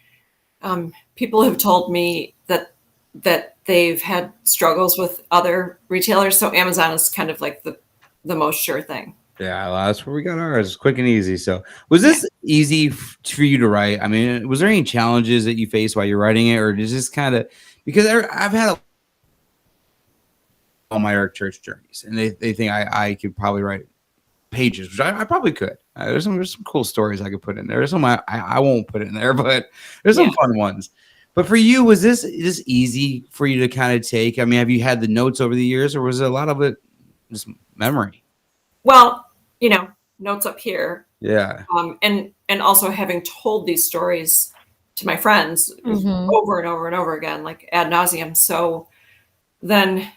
people have told me that they've had struggles with other retailers. So Amazon is kind of like the most sure thing. Yeah, well, that's where we got ours. Quick and easy. So was this easy for you to write? I mean, was there any challenges that you faced while you're writing it? Or is this kind of, because I've had all my Eric Church journeys and they think I could probably write pages, which I probably could. There's some cool stories I could put in there. There's some I won't put in there, but there's some fun ones. But for you, was this easy for you to kind of take? I mean, have you had the notes over the years, or was it a lot of it just memory? Well, notes up here. Yeah. And also having told these stories to my friends over and over and over again, like ad nauseum. So then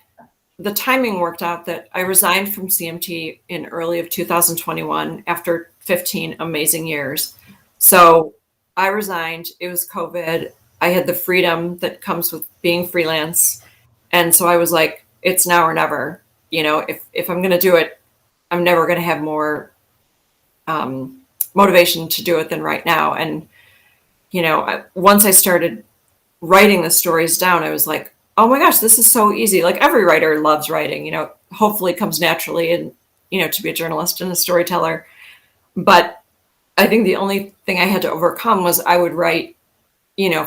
the timing worked out that I resigned from CMT in early of 2021 after 15 amazing years. So I resigned. It was COVID. I had the freedom that comes with being freelance. And so I was like, it's now or never. If I'm going to do it, I'm never going to have more motivation to do it than right now. And, once I started writing the stories down, I was like, oh my gosh, this is so easy. Like every writer loves writing, hopefully it comes naturally and, to be a journalist and a storyteller. But I think the only thing I had to overcome was I would write,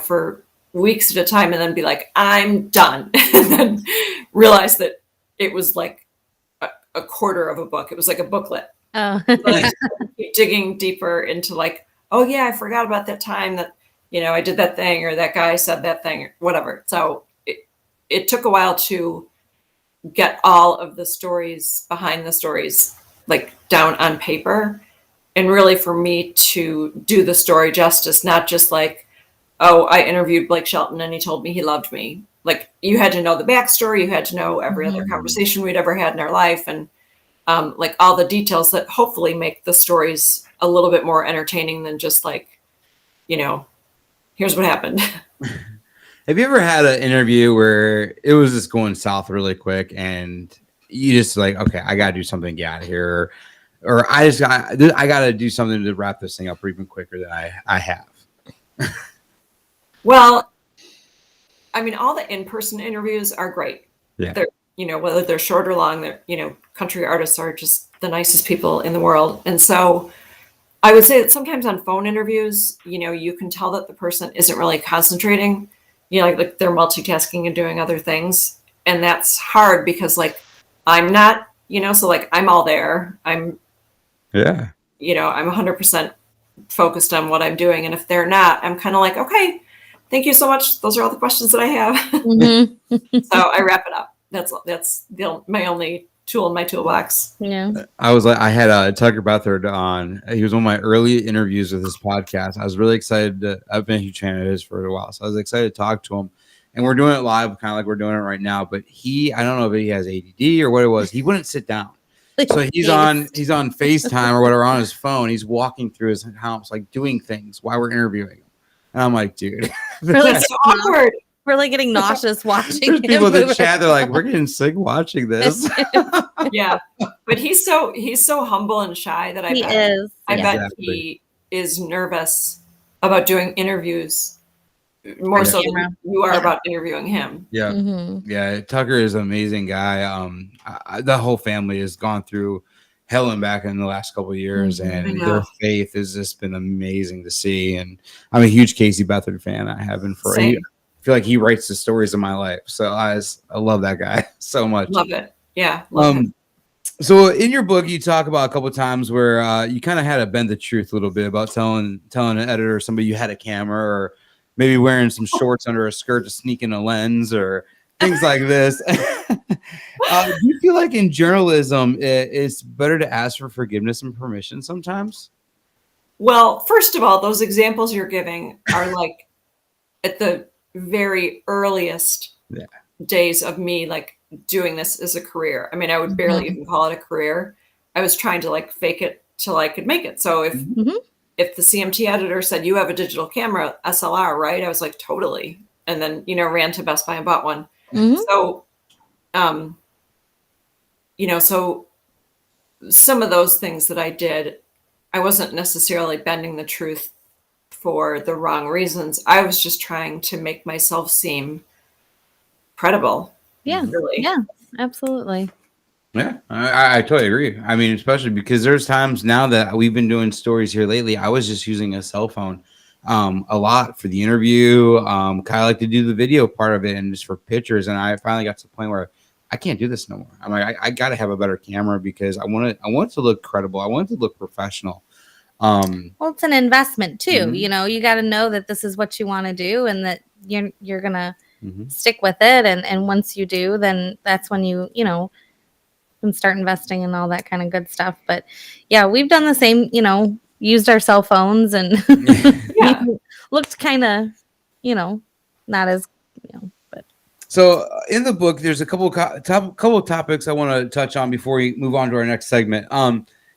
for weeks at a time and then be like, I'm done. And then realize that it was like a quarter of a book. It was like a booklet. Oh. Like, keep digging deeper into like, oh yeah, I forgot about that time that, I did that thing or that guy said that thing or whatever. So it took a while to get all of the stories behind the stories like down on paper, and really for me to do the story justice, not just like, oh, I interviewed Blake Shelton and he told me he loved me. Like you had to know the backstory, you had to know every other conversation we'd ever had in our life, and like all the details that hopefully make the stories a little bit more entertaining than just like, here's what happened. Have you ever had an interview where it was just going south really quick and you just like, okay, I got to do something to get out of here, or I got to do something to wrap this thing up even quicker than I have? Well, I mean, all the in-person interviews are great. Yeah. They're, whether they're short or long, they're, country artists are just the nicest people in the world. And so I would say that sometimes on phone interviews, you can tell that the person isn't really concentrating, like they're multitasking and doing other things. And that's hard because like, I'm not, so like I'm all there. I'm 100% focused on what I'm doing. And if they're not, I'm kind of like, okay, thank you so much. Those are all the questions that I have. So I wrap it up. That's my only tool in my toolbox. Yeah. I had Tucker Bethard on. He was one of my early interviews with this podcast. I was really excited. I've been a huge fan of his for a while, so I was excited to talk to him. And we're doing it live, kind of like we're doing it right now. But I don't know if he has ADD or what it was. He wouldn't sit down. So he's on FaceTime or whatever on his phone. He's walking through his house, like doing things while we're interviewing him. And I'm like, dude, Really That's so awkward. Really getting nauseous watching. There's people in the chat. They're like, we're getting sick watching this. Yeah, but he's so humble and shy that I bet he is nervous about doing interviews more so than you are about interviewing him. Yeah. Yeah. Tucker is an amazing guy. The whole family has gone through hell and back in the last couple of years, and their faith has just been amazing to see. And I'm a huge Casey Beathard fan. I have been for I feel like he writes the stories of my life. So I love that guy so much. Love it. Yeah. Love him. So in your book, you talk about a couple of times where you kind of had to bend the truth a little bit about telling an editor or somebody you had a camera, or maybe wearing some shorts under a skirt to sneak in a lens or things like this. Do you feel like in journalism, it's better to ask for forgiveness and permission sometimes? Well, first of all, those examples you're giving are like at the very earliest days of me like doing this as a career. I mean, I would barely even call it a career. I was trying to like fake it till I could make it. So if the CMT editor said, you have a digital camera, SLR, right? I was like, totally. And then, ran to Best Buy and bought one. So, so some of those things that I did, I wasn't necessarily bending the truth for the wrong reasons. I was just trying to make myself seem credible. Yeah. Really. Yeah, absolutely. Yeah, I totally agree. I mean, especially because there's times now that we've been doing stories here lately, I was just using a cell phone a lot for the interview. Kind of like to do the video part of it and just for pictures. And I finally got to the point where I can't do this no more. I'm like, I got to have a better camera because I want it to look credible. I want it to look professional. Well, it's an investment too. Mhm. You know, you got to know that this is what you want to do and that you're going to Mhm. stick with it. And once you do, then that's when you can start investing in all that kind of good stuff. But yeah, we've done the same, used our cell phones and Yeah. looked kind of, not as, but. So in the book, there's a couple of topics I want to touch on before we move on to our next segment.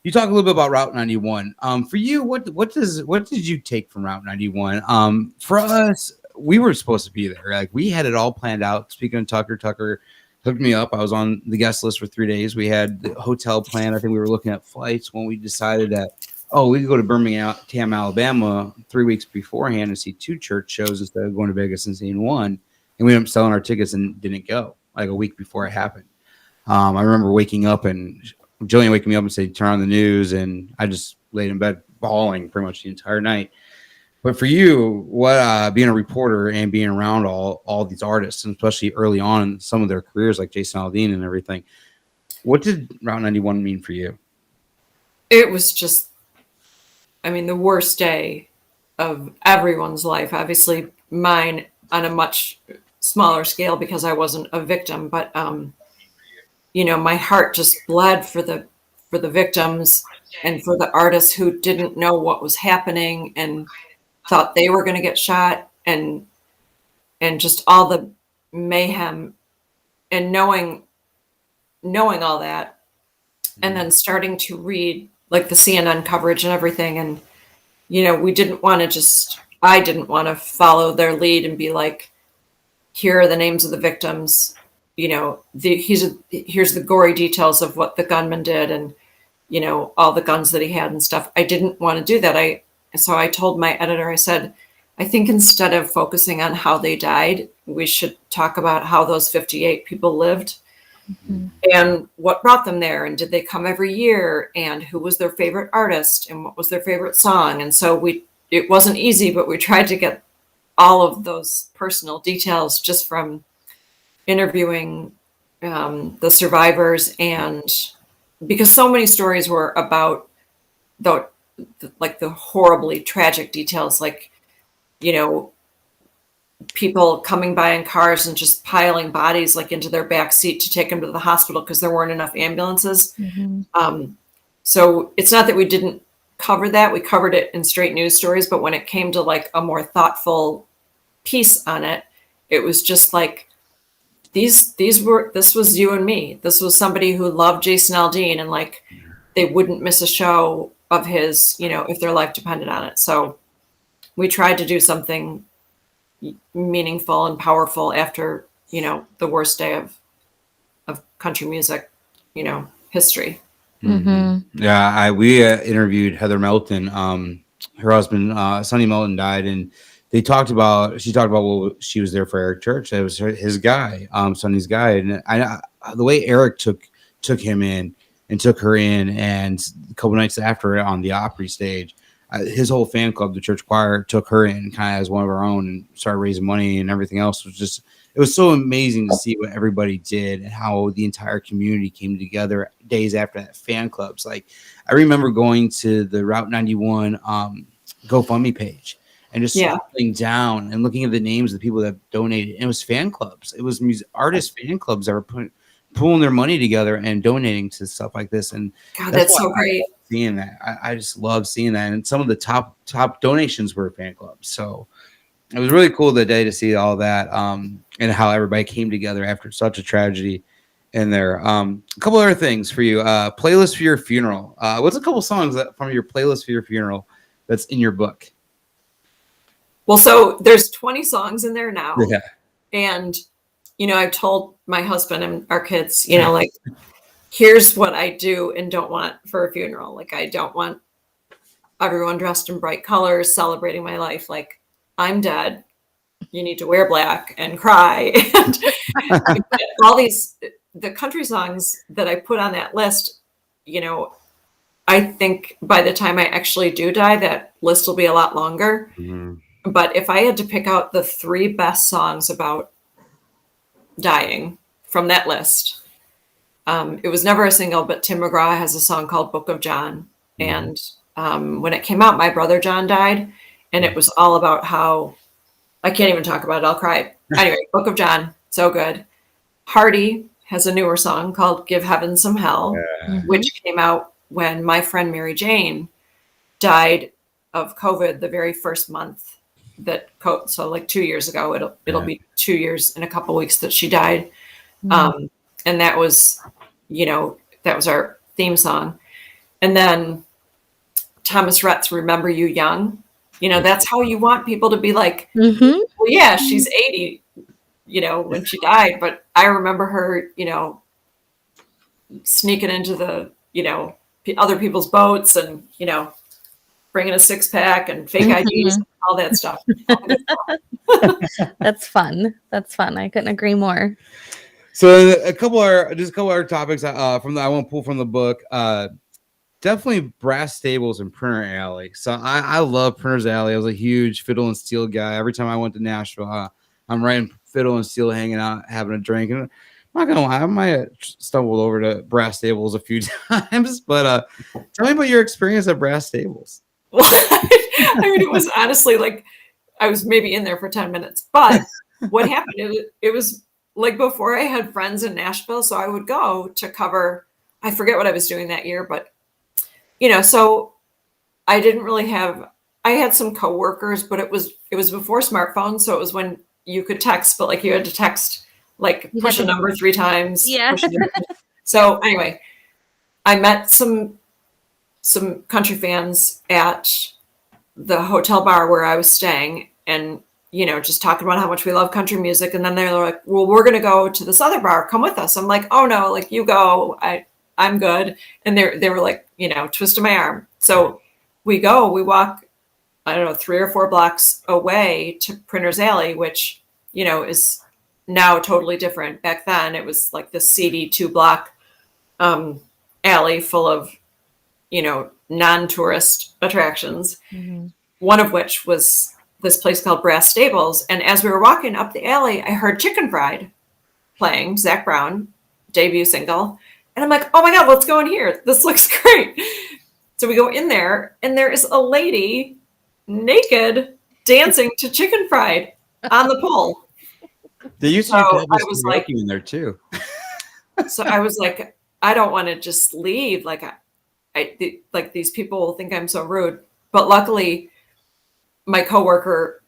You talk a little bit about Route 91. For you, what did you take from Route 91? For us, we were supposed to be there. Like we had it all planned out. Speaking of Tucker hooked me up. I was on the guest list for 3 days. We had the hotel planned. I think we were looking at flights when we decided that, we could go to Birmingham, Alabama 3 weeks beforehand and see 2 church shows instead of going to Vegas and seeing one. And we ended up selling our tickets and didn't go like a week before it happened. I remember waking up and Jillian waking me up and saying, turn on the news. And I just laid in bed bawling pretty much the entire night. But for you, what being a reporter and being around all these artists, and especially early on in some of their careers, like Jason Aldean and everything, what did Route 91 mean for you? It was just, the worst day of everyone's life. Obviously, mine on a much smaller scale because I wasn't a victim. But my heart just bled for the victims and for the artists who didn't know what was happening and thought they were going to get shot, and just all the mayhem, and knowing all that, and then starting to read like the CNN coverage and everything. And, I didn't want to follow their lead and be like, here are the names of the victims, here's the gory details of what the gunman did and, all the guns that he had and stuff. I didn't want to do that. So I told my editor, I said, I think instead of focusing on how they died, we should talk about how those 58 people lived and what brought them there. And did they come every year? And who was their favorite artist? And what was their favorite song? And so it wasn't easy, but we tried to get all of those personal details just from interviewing the survivors. And because so many stories were about the horribly tragic details, like, people coming by in cars and just piling bodies like into their back seat to take them to the hospital because there weren't enough ambulances. So it's not that we didn't cover that. We covered it in straight news stories, but when it came to like a more thoughtful piece on it, it was just like, this was you and me. This was somebody who loved Jason Aldean, and like, they wouldn't miss a show of his, if their life depended on it. So we tried to do something meaningful and powerful after, the worst day of country music, history. Yeah, we interviewed Heather Melton. Her husband, Sonny Melton, died, and she talked about, well, she was there for Eric Church. That was his guy, Sonny's guy. And the way Eric took him in and took her in, and a couple nights after on the Opry stage, his whole fan club, the church choir, took her in kind of as one of our own and started raising money and everything else. It was so amazing to see what everybody did and how the entire community came together days after that fan clubs. Like, I remember going to the Route 91 GoFundMe page and just scrolling down and looking at the names of the people that donated. And it was fan clubs. It was artist fan clubs that were pulling their money together and donating to stuff like this. And God, that's so great. Seeing that, I just love seeing that. And some of the top donations were fan clubs. So it was really cool that day to see all that, and how everybody came together after such a tragedy in there. A couple other things for you. Playlist for your funeral. What's a couple songs from your playlist for your funeral that's in your book? Well, so there's 20 songs in there now. Yeah. And, I've told my husband and our kids, like, here's what I do and don't want for a funeral. Like, I don't want everyone dressed in bright colors celebrating my life. Like, I'm dead. You need to wear black and cry. And all the country songs that I put on that list, I think by the time I actually do die, that list will be a lot longer. Mm-hmm. But if I had to pick out the 3 best songs about dying from that list, It was never a single, but Tim McGraw has a song called Book of John. And when it came out, my brother John died, and it was all about how, I can't even talk about it, I'll cry. Anyway, Book of John, so good. Hardy has a newer song called Give Heaven Some Hell, which came out when my friend Mary Jane died of COVID the very first month so like 2 years ago, it'll be 2 years in a couple weeks that she died. And that was, that was our theme song. And then Thomas Rhett's Remember You Young, that's how you want people to be like, well, yeah, she's 80, when she died, but I remember her, sneaking into the, other people's boats and, bringing a 6-pack and fake IDs, and all that stuff. That's fun. I couldn't agree more. So a couple other topics I want to pull from the book. Definitely Brass Stables and Printer Alley. So I love Printer's Alley. I was a huge fiddle and steel guy. Every time I went to Nashville, I'm writing fiddle and steel, hanging out, having a drink. And I'm not gonna lie, I might have stumbled over to Brass Stables a few times. But tell me about your experience at Brass Stables. Well, I mean, it was honestly like I was maybe in there for 10 minutes. But what happened? It was like before I had friends in Nashville, so I would go to cover. I forget what I was doing that year, but so I didn't really have. I had some coworkers, but it was before smartphones, so it was when you could text, but like you had to text, like push a number 3 times. Yeah. So anyway, I met some country fans at the hotel bar where I was staying, and just talking about how much we love country music. And then they're like, well, we're going to go to this other bar. Come with us. I'm like, oh no, like you go, I'm good. And they were like, twisting my arm. So we walk, I don't know, 3 or 4 blocks away to Printer's Alley, which, is now totally different. Back then it was like the seedy 2-block alley full of, non-tourist attractions. One of which was this place called Brass Stables. And as we were walking up the alley, I heard Chicken Fried playing, Zac Brown, debut single. And I'm like, oh my God, let's go in here. This looks great. So we go in there, and there is a lady naked dancing to Chicken Fried on the pole. They used to be like in there too. So I was like, I don't want to just leave. Like like these people will think I'm so rude. But luckily, my coworker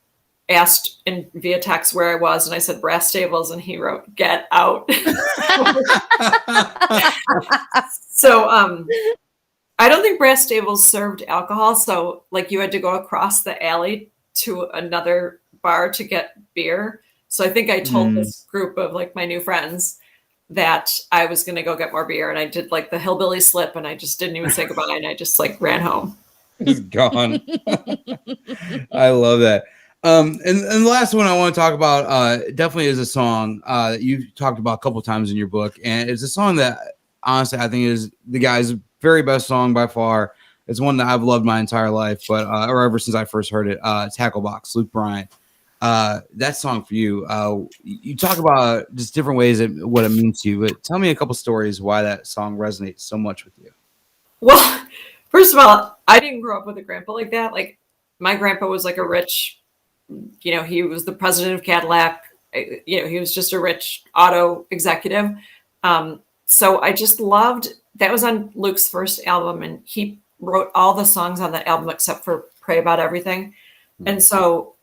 asked via text where I was, and I said Brass Stables, and he wrote "Get out." So I don't think Brass Stables served alcohol, so like you had to go across the alley to another bar to get beer. So I think I told this group of like my new friends that I was going to go get more beer, and I did like the hillbilly slip, and I just didn't even say goodbye, and I just like ran home. It's gone. I love that. And the last one I want to talk about definitely is a song you've talked about a couple times in your book, and it's a song that honestly I think is the guy's very best song by far. It's one that I've loved my entire life, but or ever since I first heard it. Tacklebox, Luke Bryan. That song for you. You talk about just different ways of what it means to you, but tell me a couple stories why that song resonates so much with you. Well, first of all, I didn't grow up with a grandpa like that. Like my grandpa was like a rich, he was the president of Cadillac. He was just a rich auto executive. So I just loved, that was on Luke's first album, and he wrote all the songs on that album except for Pray About Everything. And so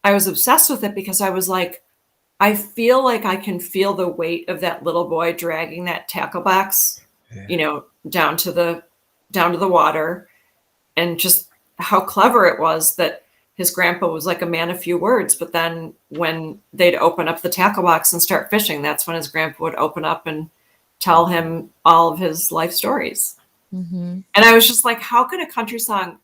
I was obsessed with it because I was like, I feel like I can feel the weight of that little boy dragging that tackle box, down to the water, and just how clever it was that his grandpa was like a man of few words. But then when they'd open up the tackle box and start fishing, that's when his grandpa would open up and tell him all of his life stories. And I was just like, how can a country song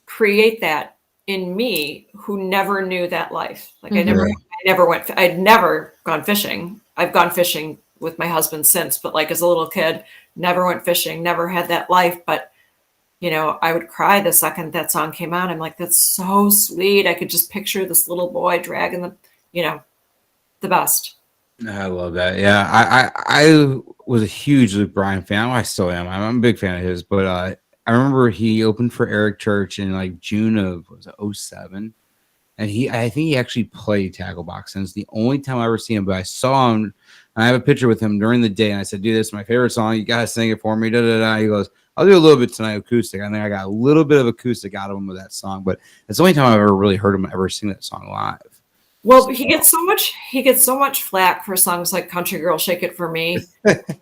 create that in me who never knew that life? Like I'd never gone fishing. I've gone fishing with my husband since, but like as a little kid, never went fishing, never had that life. But, I would cry the second that song came out. I'm like, that's so sweet. I could just picture this little boy dragging the best. I love that. Yeah, I was a huge Luke Bryan fan. I still am. I'm a big fan of his. But I remember he opened for Eric Church in like June of was it 07? And I think he actually played tackle box. And it's the only time I ever seen him. But I saw him. And I have a picture with him during the day. And I said, "Dude, this is my favorite song. You gotta sing it for me." Da, da, da. He goes, "I'll do a little bit tonight acoustic." And then I got a little bit of acoustic out of him with that song. But it's the only time I've ever really heard him ever sing that song live. Well, he gets so much flack for songs like Country Girl Shake It For Me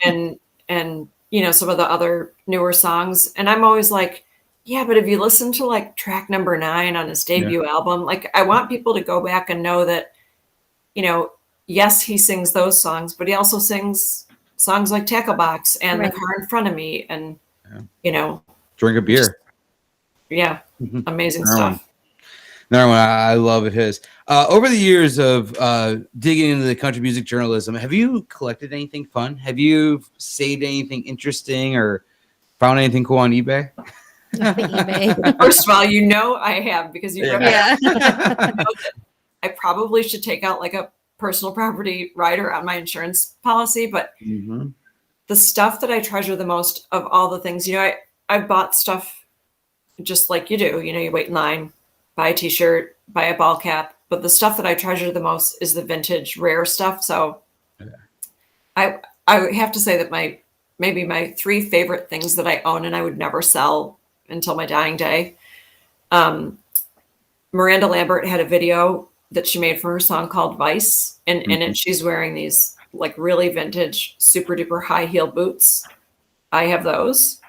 and some of the other newer songs. And I'm always like, yeah, but if you listen to like track number 9 on his debut album, like I want people to go back and know that, yes, he sings those songs, but he also sings songs like Tackle Box and The Car in Front of Me and, Drink a beer. Amazing stuff. Another one I love it his. Over the years of digging into the country music journalism, have you collected anything fun? Have you saved anything interesting or found anything cool on eBay? eBay. First of all, I have because you I probably should take out like a personal property rider on my insurance policy, but the stuff that I treasure the most of all the things, I bought stuff just like you do, you wait in line, buy a t-shirt, buy a ball cap, but the stuff that I treasure the most is the vintage rare stuff. So I have to say that maybe my 3 favorite things that I own and I would never sell until my dying day. Miranda Lambert had a video that she made for her song called Vice. And in it, she's wearing these like really vintage, super duper high heel boots. I have those.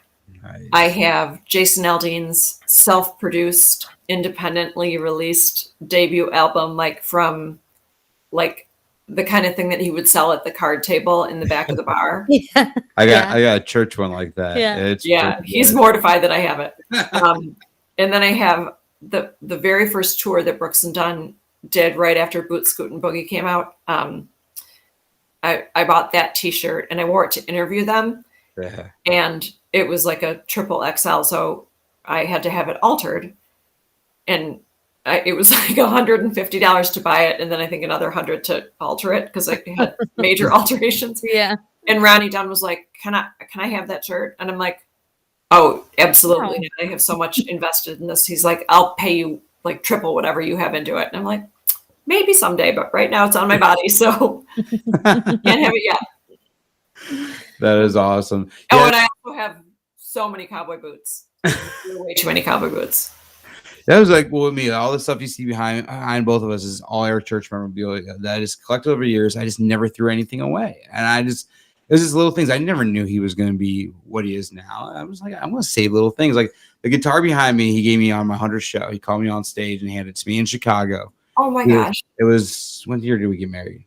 Nice. I have Jason Aldean's self-produced, independently released debut album, from the kind of thing that he would sell at the card table in the back of the bar. I got a church one like that. He's mortified that I have it. And then I have the very first tour that Brooks and Dunn did right after Boot Scoot and Boogie came out. I bought that t-shirt and I wore it to interview them. Yeah. And it was like a triple XL. So I had to have it altered. And it was like $150 to buy it. And then I think another $100 to alter it because I had major alterations. Yeah. And Ronnie Dunn was like, can I have that shirt? And I'm like, oh, absolutely. Oh. I have so much invested in this. He's like, I'll pay you like triple whatever you have into it. And I'm like, maybe someday, but right now it's on my body. So can't have it yet. That is awesome. Oh, and I also have so many cowboy boots. Way too many cowboy boots. That was like, well, with me, all the stuff you see behind both of us is all Eric Church memorabilia that I just collected over years. I just never threw anything away. And it was just little things. I never knew he was going to be what he is now. I was like, I'm going to save little things. Like the guitar behind me, he gave me on my 100th show. He called me on stage and handed it to me in Chicago. Oh my gosh. It was, when year did we get married?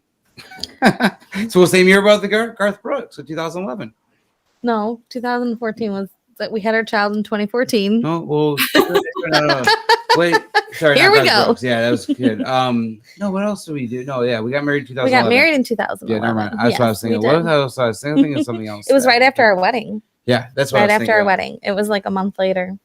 So we'll same year about the Garth Brooks in 2011. No, 2014 was that we had our child in 2014. No, well, no. Wait, sorry. Here we go. Brooks. Yeah, that was good. No, what else did we do? No, yeah, we got married in 2011. We got married in 2011. Yeah, never mind. That's what I was thinking. What else? I was thinking of something else. It was right after our wedding. Yeah, that's what right after our wedding. It was like a month later.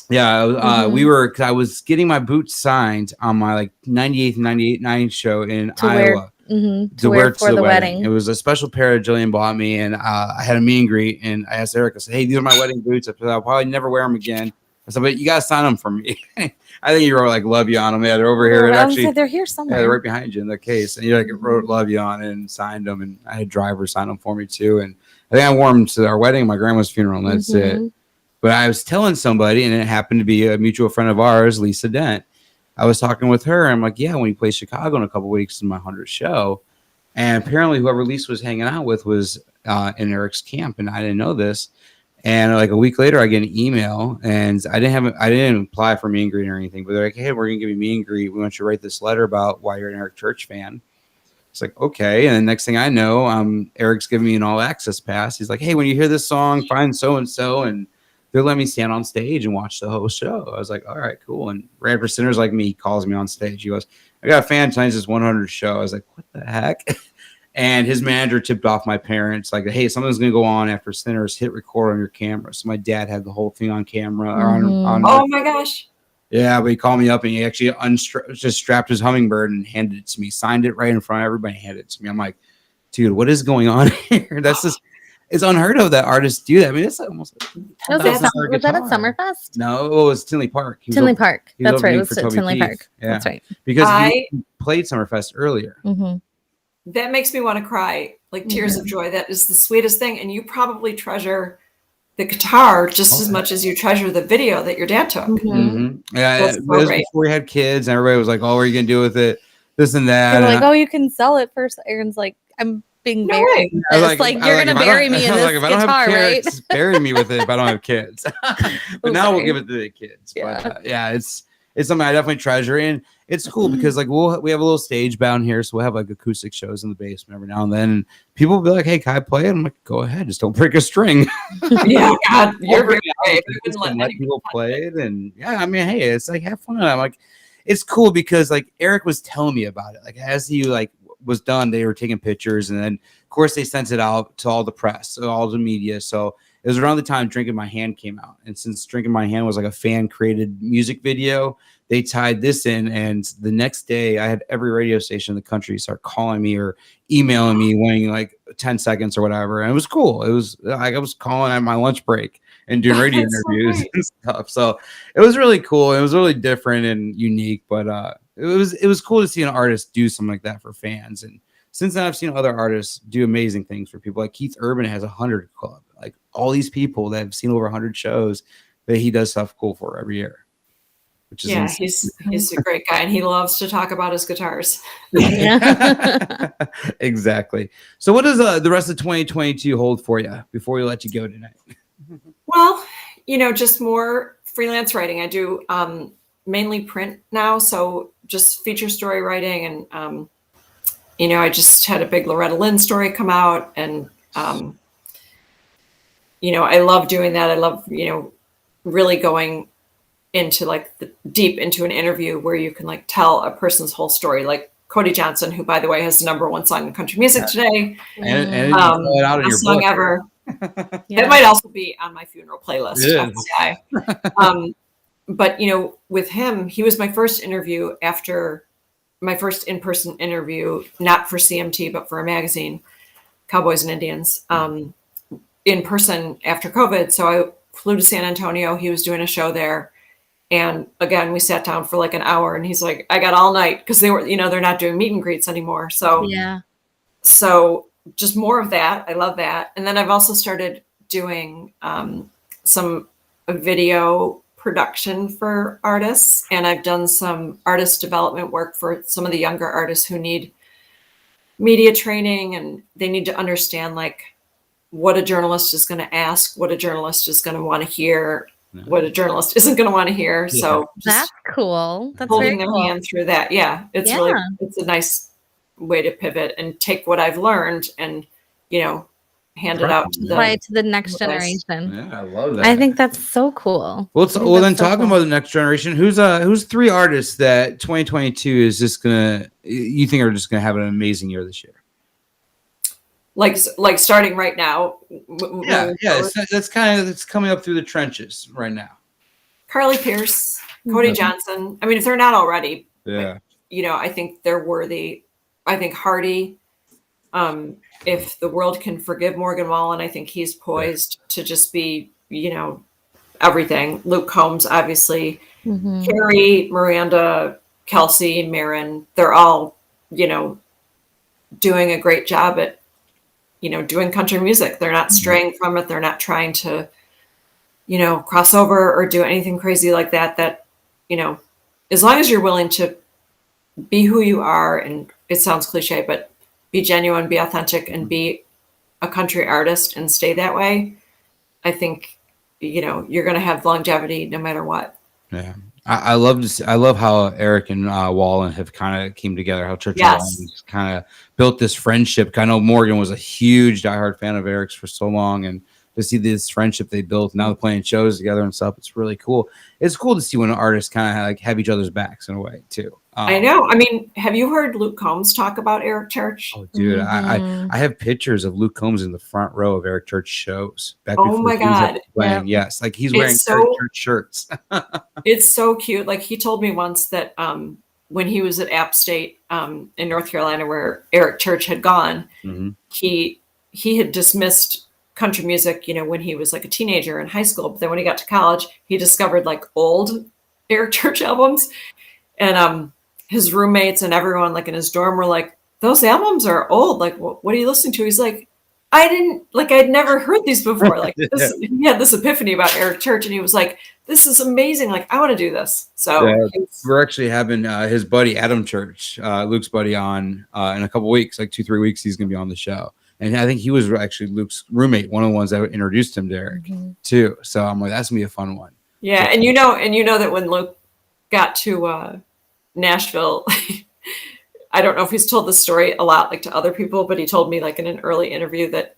Yeah, we were. Cause I was getting my boots signed on my like 98th and 98 show in Iowa. To wear for the wedding. It was a special pair Jillian bought me, and I had a meet and greet. And I asked Eric, I said, "Hey, these are my wedding boots. I said, I'll probably never wear them again." I said, "But you gotta sign them for me." I think you wrote like "Love You" on them. Yeah, they're over here. Actually, they're here somewhere. Yeah, they're right behind you in the case. And you like wrote "Love You" on it and signed them. And I had driver sign them for me too. And I think I wore them to our wedding, my grandma's funeral, and that's it. But I was telling somebody, and it happened to be a mutual friend of ours, Lisa Dent. I was talking with her. And I'm like, "Yeah, when he plays Chicago in a couple of weeks in my 100th show." And apparently whoever Lisa was hanging out with was in Eric's camp. And I didn't know this. And like a week later, I get an email, and I didn't apply for meet and greet or anything, but they're like, "Hey, we're going to give you meet and greet. We want you to write this letter about why you're an Eric Church fan." It's like, okay. And the next thing I know, Eric's giving me an all access pass. He's like, "Hey, when you hear this song, find so-and-so, and they'll let me stand on stage and watch the whole show." I was like, all right, cool. And right for sinners like me, calls me on stage. He goes, "I got a fan tonight's this 100 show." I was like, what the heck? And his manager tipped off my parents, like, "Hey, something's going to go on after Sinners. Hit record on your camera." So my dad had the whole thing on camera. Oh my gosh. Yeah, but he called me up and he actually just strapped his hummingbird and handed it to me. Signed it right in front of everybody and handed it to me. I'm like, dude, what is going on here? That's just, it's unheard of that artists do that. I mean, it's almost Was that at Summerfest? No, it was Tinley Park. Tinley Park. That's right. It was for at Toby Tinley Keith. Park. Yeah. That's right. Because he played Summerfest earlier. That makes me want to cry, like tears of joy. That is the sweetest thing. And you probably treasure the guitar just as much as you treasure the video that your dad took. Yeah, That's it was before we had kids, and everybody was like, "Oh, what are you gonna do with it? This and that." They're like, "Oh, you can sell it first." Aaron's like, "I'm being buried. It's like you're gonna bury me in this guitar, right? Bury me with it if I don't have kids." But now we'll give it to the kids. But it's something I definitely treasure, and it's cool because like we have a little stage down here, so we'll have like acoustic shows in the basement every now and then. And people will be like, "Hey, can I play it?" I'm like, "Go ahead, just don't break a string." Yeah, God, you're very brave. Let people play it, and I mean, hey, it's like have fun. And I'm like, it's cool because like Eric was telling me about it. Like as he like was done, they were taking pictures, and then of course they sent it out to all the press, all the media. So it was around the time Drink in My Hand came out, and since Drink in My Hand was like a fan created music video, they tied this in, and the next day I had every radio station in the country start calling me or emailing me wanting like 10 seconds or whatever. And it was cool. It was like I was calling at my lunch break and doing radio interviews and stuff. So it was really cool. It was really different and unique, but it was cool to see an artist do something like that for fans. And since then I've seen other artists do amazing things for people. Like Keith Urban has 100 Club, like all these people that have seen over 100 shows that he does stuff cool for every year. Which is he's a great guy, and he loves to talk about his guitars. Exactly. So what does the rest of 2022 hold for you before we let you go tonight? Well, just more freelance writing. I do mainly print now, so just feature story writing, and I just had a big Loretta Lynn story come out, and I love doing that. I love really going into like deep into an interview where you can like tell a person's whole story, like Cody Johnson, who by the way has the #1 song in country music today, and you pull it out in your song book. ever. It might also be on my funeral playlist. But with him, he was my first interview after my first in-person interview, not for CMT but for a magazine, Cowboys and Indians, in person after COVID. So I flew to San Antonio. He was doing a show there. And again, we sat down for like an hour, and he's like, I got all night, because they were, they're not doing meet and greets anymore. So just more of that. I love that. And then I've also started doing some video production for artists, and I've done some artist development work for some of the younger artists who need media training, and they need to understand like what a journalist is going to ask, what a journalist is going to want to hear, what a journalist isn't going to want to hear. So that's cool. That's holding their hand through that. It's really, it's a nice way to pivot and take what I've learned and, hand it out to the next generation. Yeah, I love that. I think that's so cool. Well, then talking about the next generation, who's 3 artists that 2022 is just you think are just gonna have an amazing year this year? Like starting right now. That's it's coming up through the trenches right now. Carly Pierce, Cody Johnson. I mean, if they're not already, I think they're worthy. I think Hardy. If the world can forgive Morgan Wallen, I think he's poised to just be, everything. Luke Combs, obviously. Carrie, Miranda, Kelsey, Marin, they're all, doing a great job at, doing country music. They're not straying from it. They're not trying to, cross over or do anything crazy like that, as long as you're willing to be who you are, and it sounds cliche, but be genuine, be authentic, and be a country artist and stay that way, I think, you're going to have longevity no matter what. Yeah. I love how Eric and Wallen have kind of came together, how Church of Wallen kind of built this friendship. I know Morgan was a huge diehard fan of Eric's for so long, and to see this friendship they built, now they're playing shows together and stuff, it's really cool. It's cool to see when artists kind of have each other's backs in a way too. I know. I mean, have you heard Luke Combs talk about Eric Church? Oh, dude, I have pictures of Luke Combs in the front row of Eric Church shows. Oh my God! Yes, like he's wearing Eric Church shirts. It's so cute. Like he told me once that when he was at App State in North Carolina, where Eric Church had gone, he had dismissed country music, when he was like a teenager in high school. But then when he got to college, he discovered like old Eric Church albums, and his roommates and everyone like in his dorm were like, "Those albums are old. Like, what are you listening to?" He's like, I'd never heard these before. Like this, he had this epiphany about Eric Church, and he was like, "This is amazing. Like, I want to do this." So we're actually having his buddy Adam Church, Luke's buddy, on in a couple weeks, like 2-3 weeks. He's going to be on the show, and I think he was actually Luke's roommate, one of the ones that introduced him to Eric too. So I'm like, that's gonna be a fun one. Yeah, so, and you know that when Luke got to Nashville. I don't know if he's told this story a lot, like to other people, but he told me like in an early interview that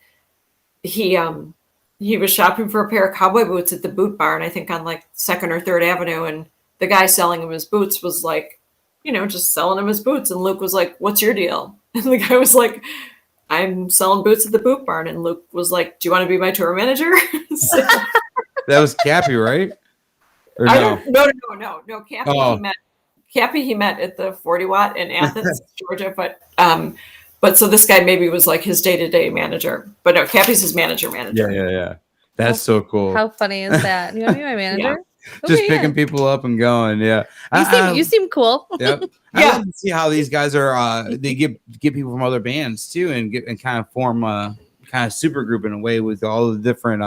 he was shopping for a pair of cowboy boots at the Boot Barn, I think on like 2nd or 3rd Avenue. And the guy selling him his boots was like, just selling him his boots. And Luke was like, "What's your deal?" And the guy was like, "I'm selling boots at the Boot Barn." And Luke was like, "Do you want to be my tour manager?" So, that was Cappy, right? Or no. Cappy, oh. he met at the 40 Watt in Athens, Georgia. But so this guy maybe was like his day-to-day manager. But no, Cappy's his manager. Yeah. That's so cool. How funny is that? You want to be my manager? Just picking people up and going. Yeah. You seem cool. Yep. I love to see how these guys are they get people from other bands too and kind of form a kind of super group in a way with all the different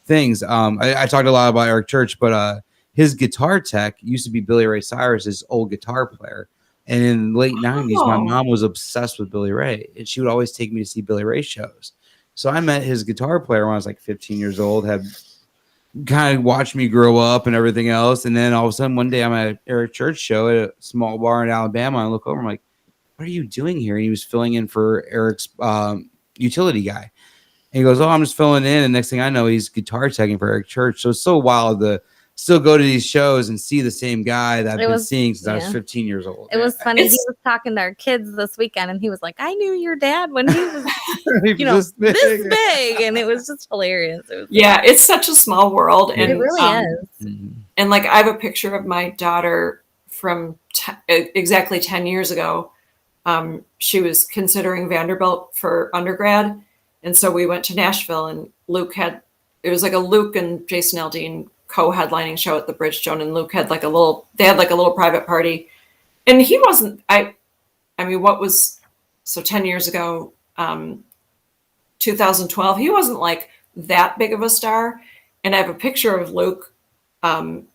things. I talked a lot about Eric Church, but his guitar tech used to be Billy Ray Cyrus's old guitar player. And in the late 90s, my mom was obsessed with Billy Ray, and she would always take me to see Billy Ray shows. So I met his guitar player when I was like 15 years old, had kind of watched me grow up and everything else. And then all of a sudden one day I'm at an Eric Church show at a small bar in Alabama. And I look over, I'm like, "What are you doing here?" And he was filling in for Eric's utility guy. And he goes, "Oh, I'm just filling in." And next thing I know, he's guitar teching for Eric Church. So it's so wild to still go to these shows and see the same guy that I've been seeing since I was 15 years old. It was funny. He was talking to our kids this weekend, and he was like, "I knew your dad when he was, this big," and it was just hilarious. It's such a small world, and it really is. And like, I have a picture of my daughter from exactly 10 years ago. She was considering Vanderbilt for undergrad, and so we went to Nashville, and it was like a Luke and Jason Aldean co-headlining show at the Bridgestone, and Luke had like a little private party, and he wasn't, I mean, what was, so 10 years ago, 2012, he wasn't like that big of a star. And I have a picture of Luke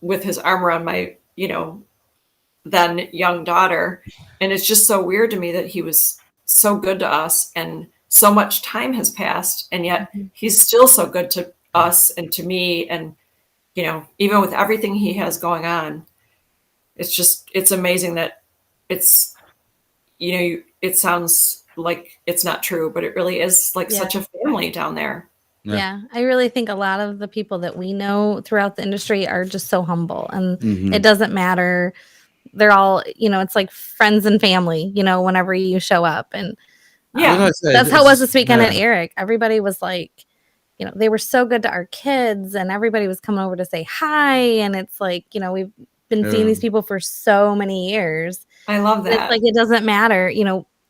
with his arm around my, then young daughter. And it's just so weird to me that he was so good to us, and so much time has passed, and yet he's still so good to us and to me. And even with everything he has going on, it's amazing that it's, it sounds like it's not true, but it really is like such a family down there. Yeah. I really think a lot of the people that we know throughout the industry are just so humble, and it doesn't matter. They're all, it's like friends and family, whenever you show up. And that's how it was this weekend at Eric. Everybody was like, they were so good to our kids, and everybody was coming over to say hi. And it's like, we've been seeing these people for so many years. I love that. It's like, it doesn't matter.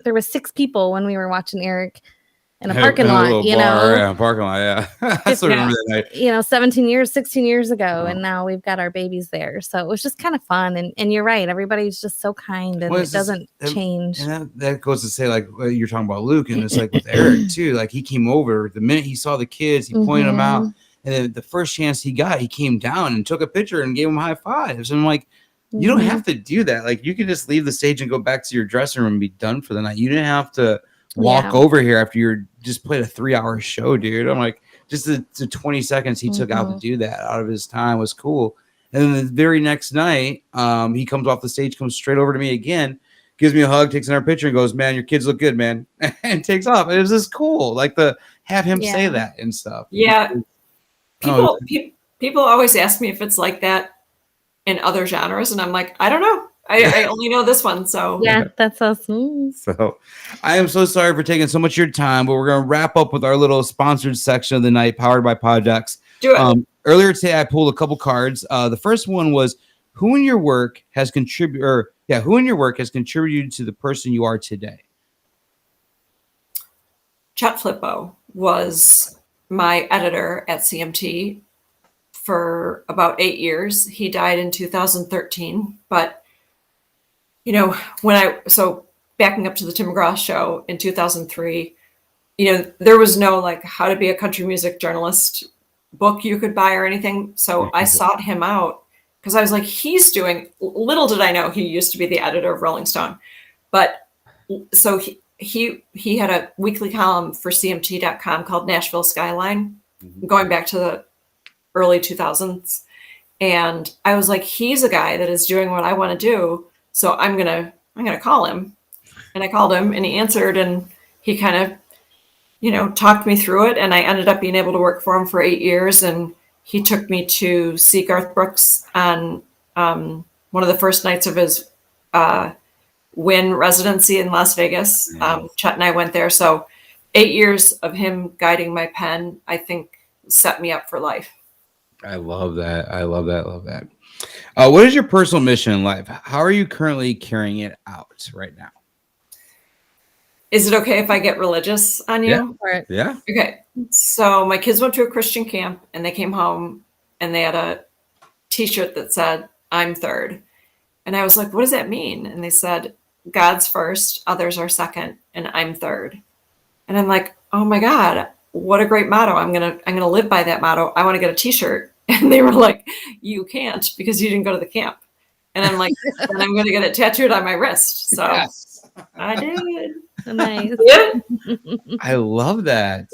There was 6 people when we were watching Eric in a parking lot, parking lot. Yeah. I still remember that night. 16 years ago. And now we've got our babies there. So it was just kind of fun. And you're right. Everybody's just so kind, and it doesn't change. And that goes to say, like, you're talking about Luke, and it's like with Eric too. Like, he came over the minute he saw the kids, he pointed them out. And then the first chance he got, he came down and took a picture and gave them high fives. And I'm like, you don't have to do that. Like, you can just leave the stage and go back to your dressing room and be done for the night. You didn't have to walk over here after you just played a 3-hour show, dude. I'm like, just the 20 seconds he took out to do that out of his time was cool. And then the very next night, he comes off the stage, comes straight over to me again, gives me a hug, takes another picture, and goes, "Man, your kids look good, man," and takes off. And it was just cool, like, to have him say that and stuff. Yeah. People always ask me if it's like that in other genres, and I'm like, I don't know. I only know this one. So that's so smooth. So I am so sorry for taking so much of your time, but we're going to wrap up with our little sponsored section of the night, powered by Poddex. Do it. Earlier today, I pulled a couple cards. The first one was, who in your work has contributed, or who in your work has contributed to the person you are today? Chet Flippo was my editor at CMT for about 8 years. He died in 2013, but backing up to the Tim McGraw show in 2003, there was no like how to be a country music journalist book you could buy or anything. So I sought him out because I was like, little did I know he used to be the editor of Rolling Stone. But so he had a weekly column for CMT.com called Nashville Skyline, going back to the early 2000s. And I was like, he's a guy that is doing what I want to do. So I'm going to call him. And I called him and he answered, and he kind of, talked me through it. And I ended up being able to work for him for 8 years. And he took me to see Garth Brooks on one of the first nights of his Wynn residency in Las Vegas. Chet and I went there. So 8 years of him guiding my pen, I think, set me up for life. I love that. I love that. Love that. What is your personal mission in life? How are you currently carrying it out right now? Is it okay if I get religious on you? Yeah. Okay. So my kids went to a Christian camp and they came home and they had a t-shirt that said, "I'm third." And I was like, what does that mean? And they said, God's first, others are second, and I'm third. And I'm like, oh my God, what a great motto. I'm gonna live by that motto. I want to get a t-shirt. And they were like, you can't because you didn't go to the camp. And I'm like, and I'm gonna get it tattooed on my wrist. So yes. I did. Nice. Yeah. I love that.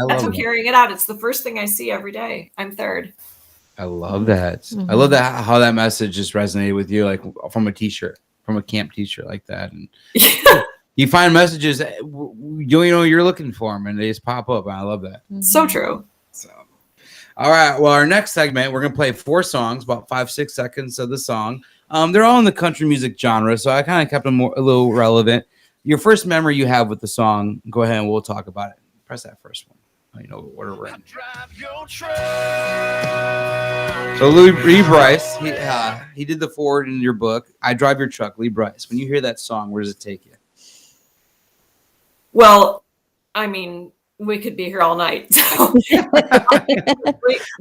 That's how carrying it out. It's the first thing I see every day. I'm third. I love that. Mm-hmm. I love that how that message just resonated with you, like from a t-shirt, from a camp t-shirt like that. And you find messages you're looking for them, and they just pop up. And I love that. Mm-hmm. So true. So, all right. Well, our next segment, we're gonna play 4 songs, about 5-6 seconds of the song. They're all in the country music genre, so I kind of kept them a little relevant. Your first memory you have with the song, go ahead and we'll talk about it. Press that first one. You know what we're in. So Lee Bryce, he did the forward in your book. I Drive Your Truck, Lee Bryce. When you hear that song, where does it take you? Well, I mean, we could be here all night. So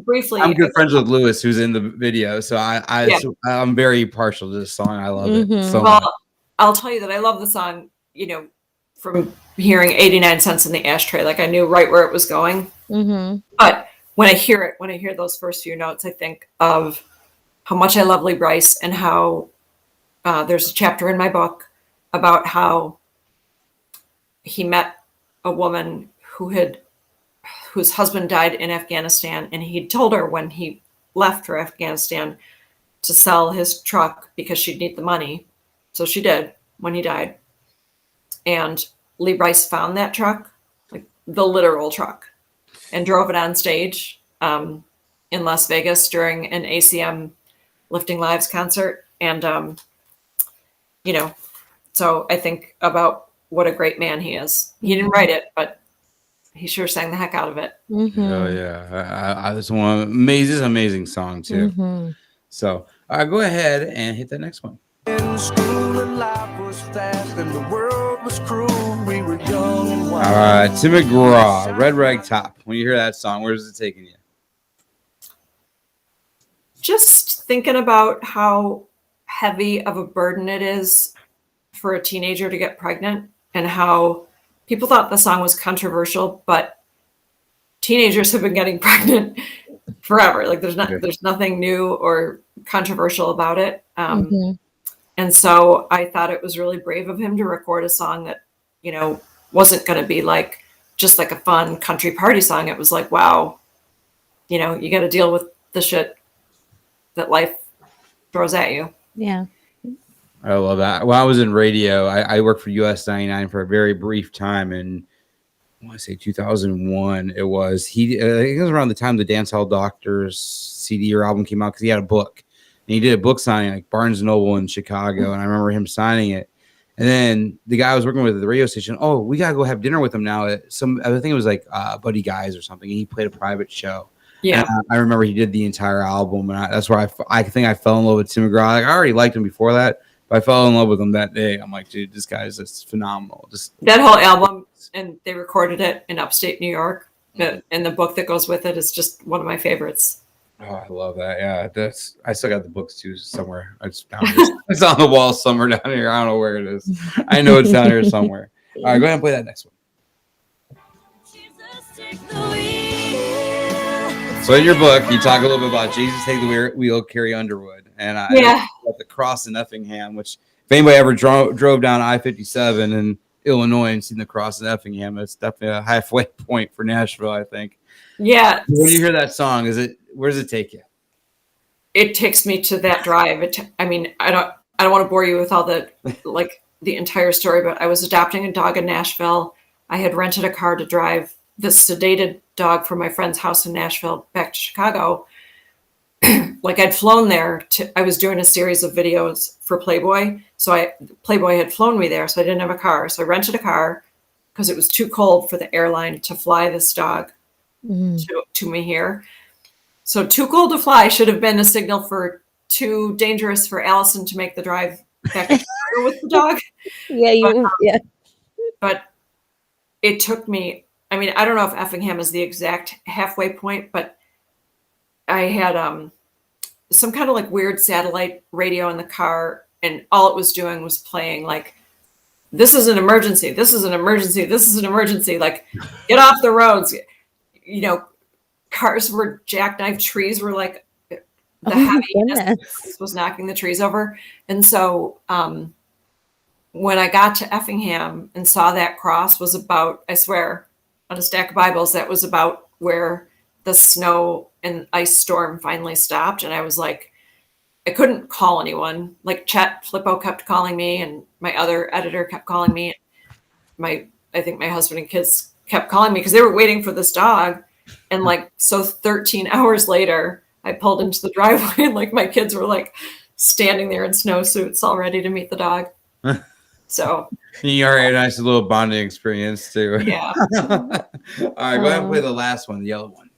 briefly, I'm good friends with Lewis, who's in the video, so I'm very partial to this song. I love it so much. I'll tell you that I love the song. From hearing 89 cents in the ashtray, like I knew right where it was going. Mm-hmm. But when I hear those first few notes, I think of how much I love Lee Bryce and how there's a chapter in my book about how he met a woman whose husband died in Afghanistan, and he told her when he left for Afghanistan to sell his truck because she'd need the money. So she did when he died. And Lee Bryce found that truck, like the literal truck, and drove it on stage in Las Vegas during an ACM Lifting Lives concert. And, so I think about what a great man he is. He didn't write it, but he sure sang the heck out of it. Mm-hmm. Oh, yeah. This one amazing song, too. Mm-hmm. So go ahead and hit that next one. In school and life was fast and the world was cruel. We were young and wild. All right, Tim McGraw, Red Rag Top. When you hear that song, where is it taking you? Just thinking about how heavy of a burden it is for a teenager to get pregnant, and how people thought the song was controversial, but teenagers have been getting pregnant forever. Like there's nothing new or controversial about it. And so I thought it was really brave of him to record a song that, wasn't going to be just like a fun country party song. It was like, wow, you got to deal with the shit that life throws at you. Yeah. I love that. When I was in radio, I worked for US 99 for a very brief time. And I want to say 2001, it was. I think it was around the time the Dancehall Doctors CD or album came out, because he had a book. And he did a book signing like Barnes & Noble in Chicago. And I remember him signing it. And then the guy I was working with at the radio station, we got to go have dinner with him now. I think it was like Buddy Guys or something. And he played a private show. Yeah. And I remember he did the entire album. And that's where I think I fell in love with Tim McGraw. I already liked him before that. But I fell in love with him that day. I'm like, dude, this guy's just phenomenal. Just That whole album, and they recorded it in upstate New York. And the book that goes with it is just one of my favorites. Oh, I love that. Yeah, I still got the books too somewhere. It's down here. It's on the wall somewhere down here. I don't know where it is. I know it's down here somewhere. All right, go ahead and play that next one. So in your book, you talk a little bit about Jesus Take the Wheel, Carrie Underwood, and I about the cross in Effingham. Which, if anybody ever drove down I-57 in Illinois and seen the cross in Effingham, it's definitely a halfway point for Nashville, I think. Yeah. When you hear that song, where does it take you? It takes me to that drive. I don't want to bore you with all the the entire story, but I was adopting a dog in Nashville. I had rented a car to drive this sedated dog from my friend's house in Nashville back to Chicago. I'd flown there I was doing a series of videos for Playboy. So Playboy had flown me there, so I didn't have a car. So I rented a car because it was too cold for the airline to fly this dog to me here. So too cold to fly should have been a signal for too dangerous for Alison to make the drive back to Chicago with the dog. But it took me, I don't know if Effingham is the exact halfway point, but I had some kind of weird satellite radio in the car, and all it was doing was playing this is an emergency, this is an emergency, this is an emergency, get off the roads. Cars were jackknifed, trees were the heaviness was knocking the trees over. And so when I got to Effingham and saw that cross was about, I swear, on a stack of Bibles, that was about where the snow and ice storm finally stopped. And I was I couldn't call anyone. Chet Flippo kept calling me, and my other editor kept calling me. I think my husband and kids kept calling me because they were waiting for this dog. And 13 hours later, I pulled into the driveway, and my kids were standing there in snowsuits, all ready to meet the dog. So you already had a nice little bonding experience too. Yeah. All right, go ahead and play the last one, the yellow one.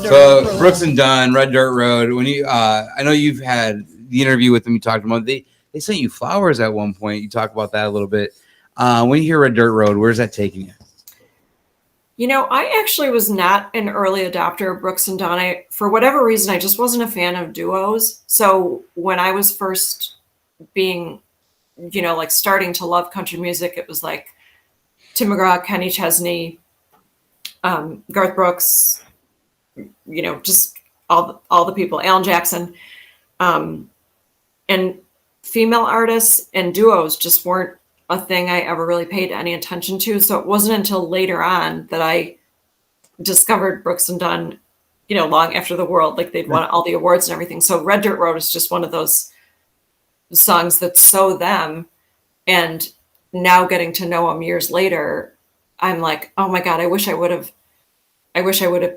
So Brooks and Dunn, Red Dirt Road. When you, I know you've had the interview with them. You talked about they sent you flowers at one point. You talk about that a little bit. When you hear Red Dirt Road, where's that taking you? I actually was not an early adopter of Brooks and Dunn. For whatever reason, I just wasn't a fan of duos. So when I was first being, starting to love country music, it was Tim McGraw, Kenny Chesney, Garth Brooks, just all the people, Alan Jackson, and female artists and duos just weren't a thing I ever really paid any attention to. So it wasn't until later on that I discovered Brooks and Dunn, long after the world, they'd won all the awards and everything. So Red Dirt Road is just one of those songs that's so them. And now getting to know them years later, I'm oh my God, I wish I would have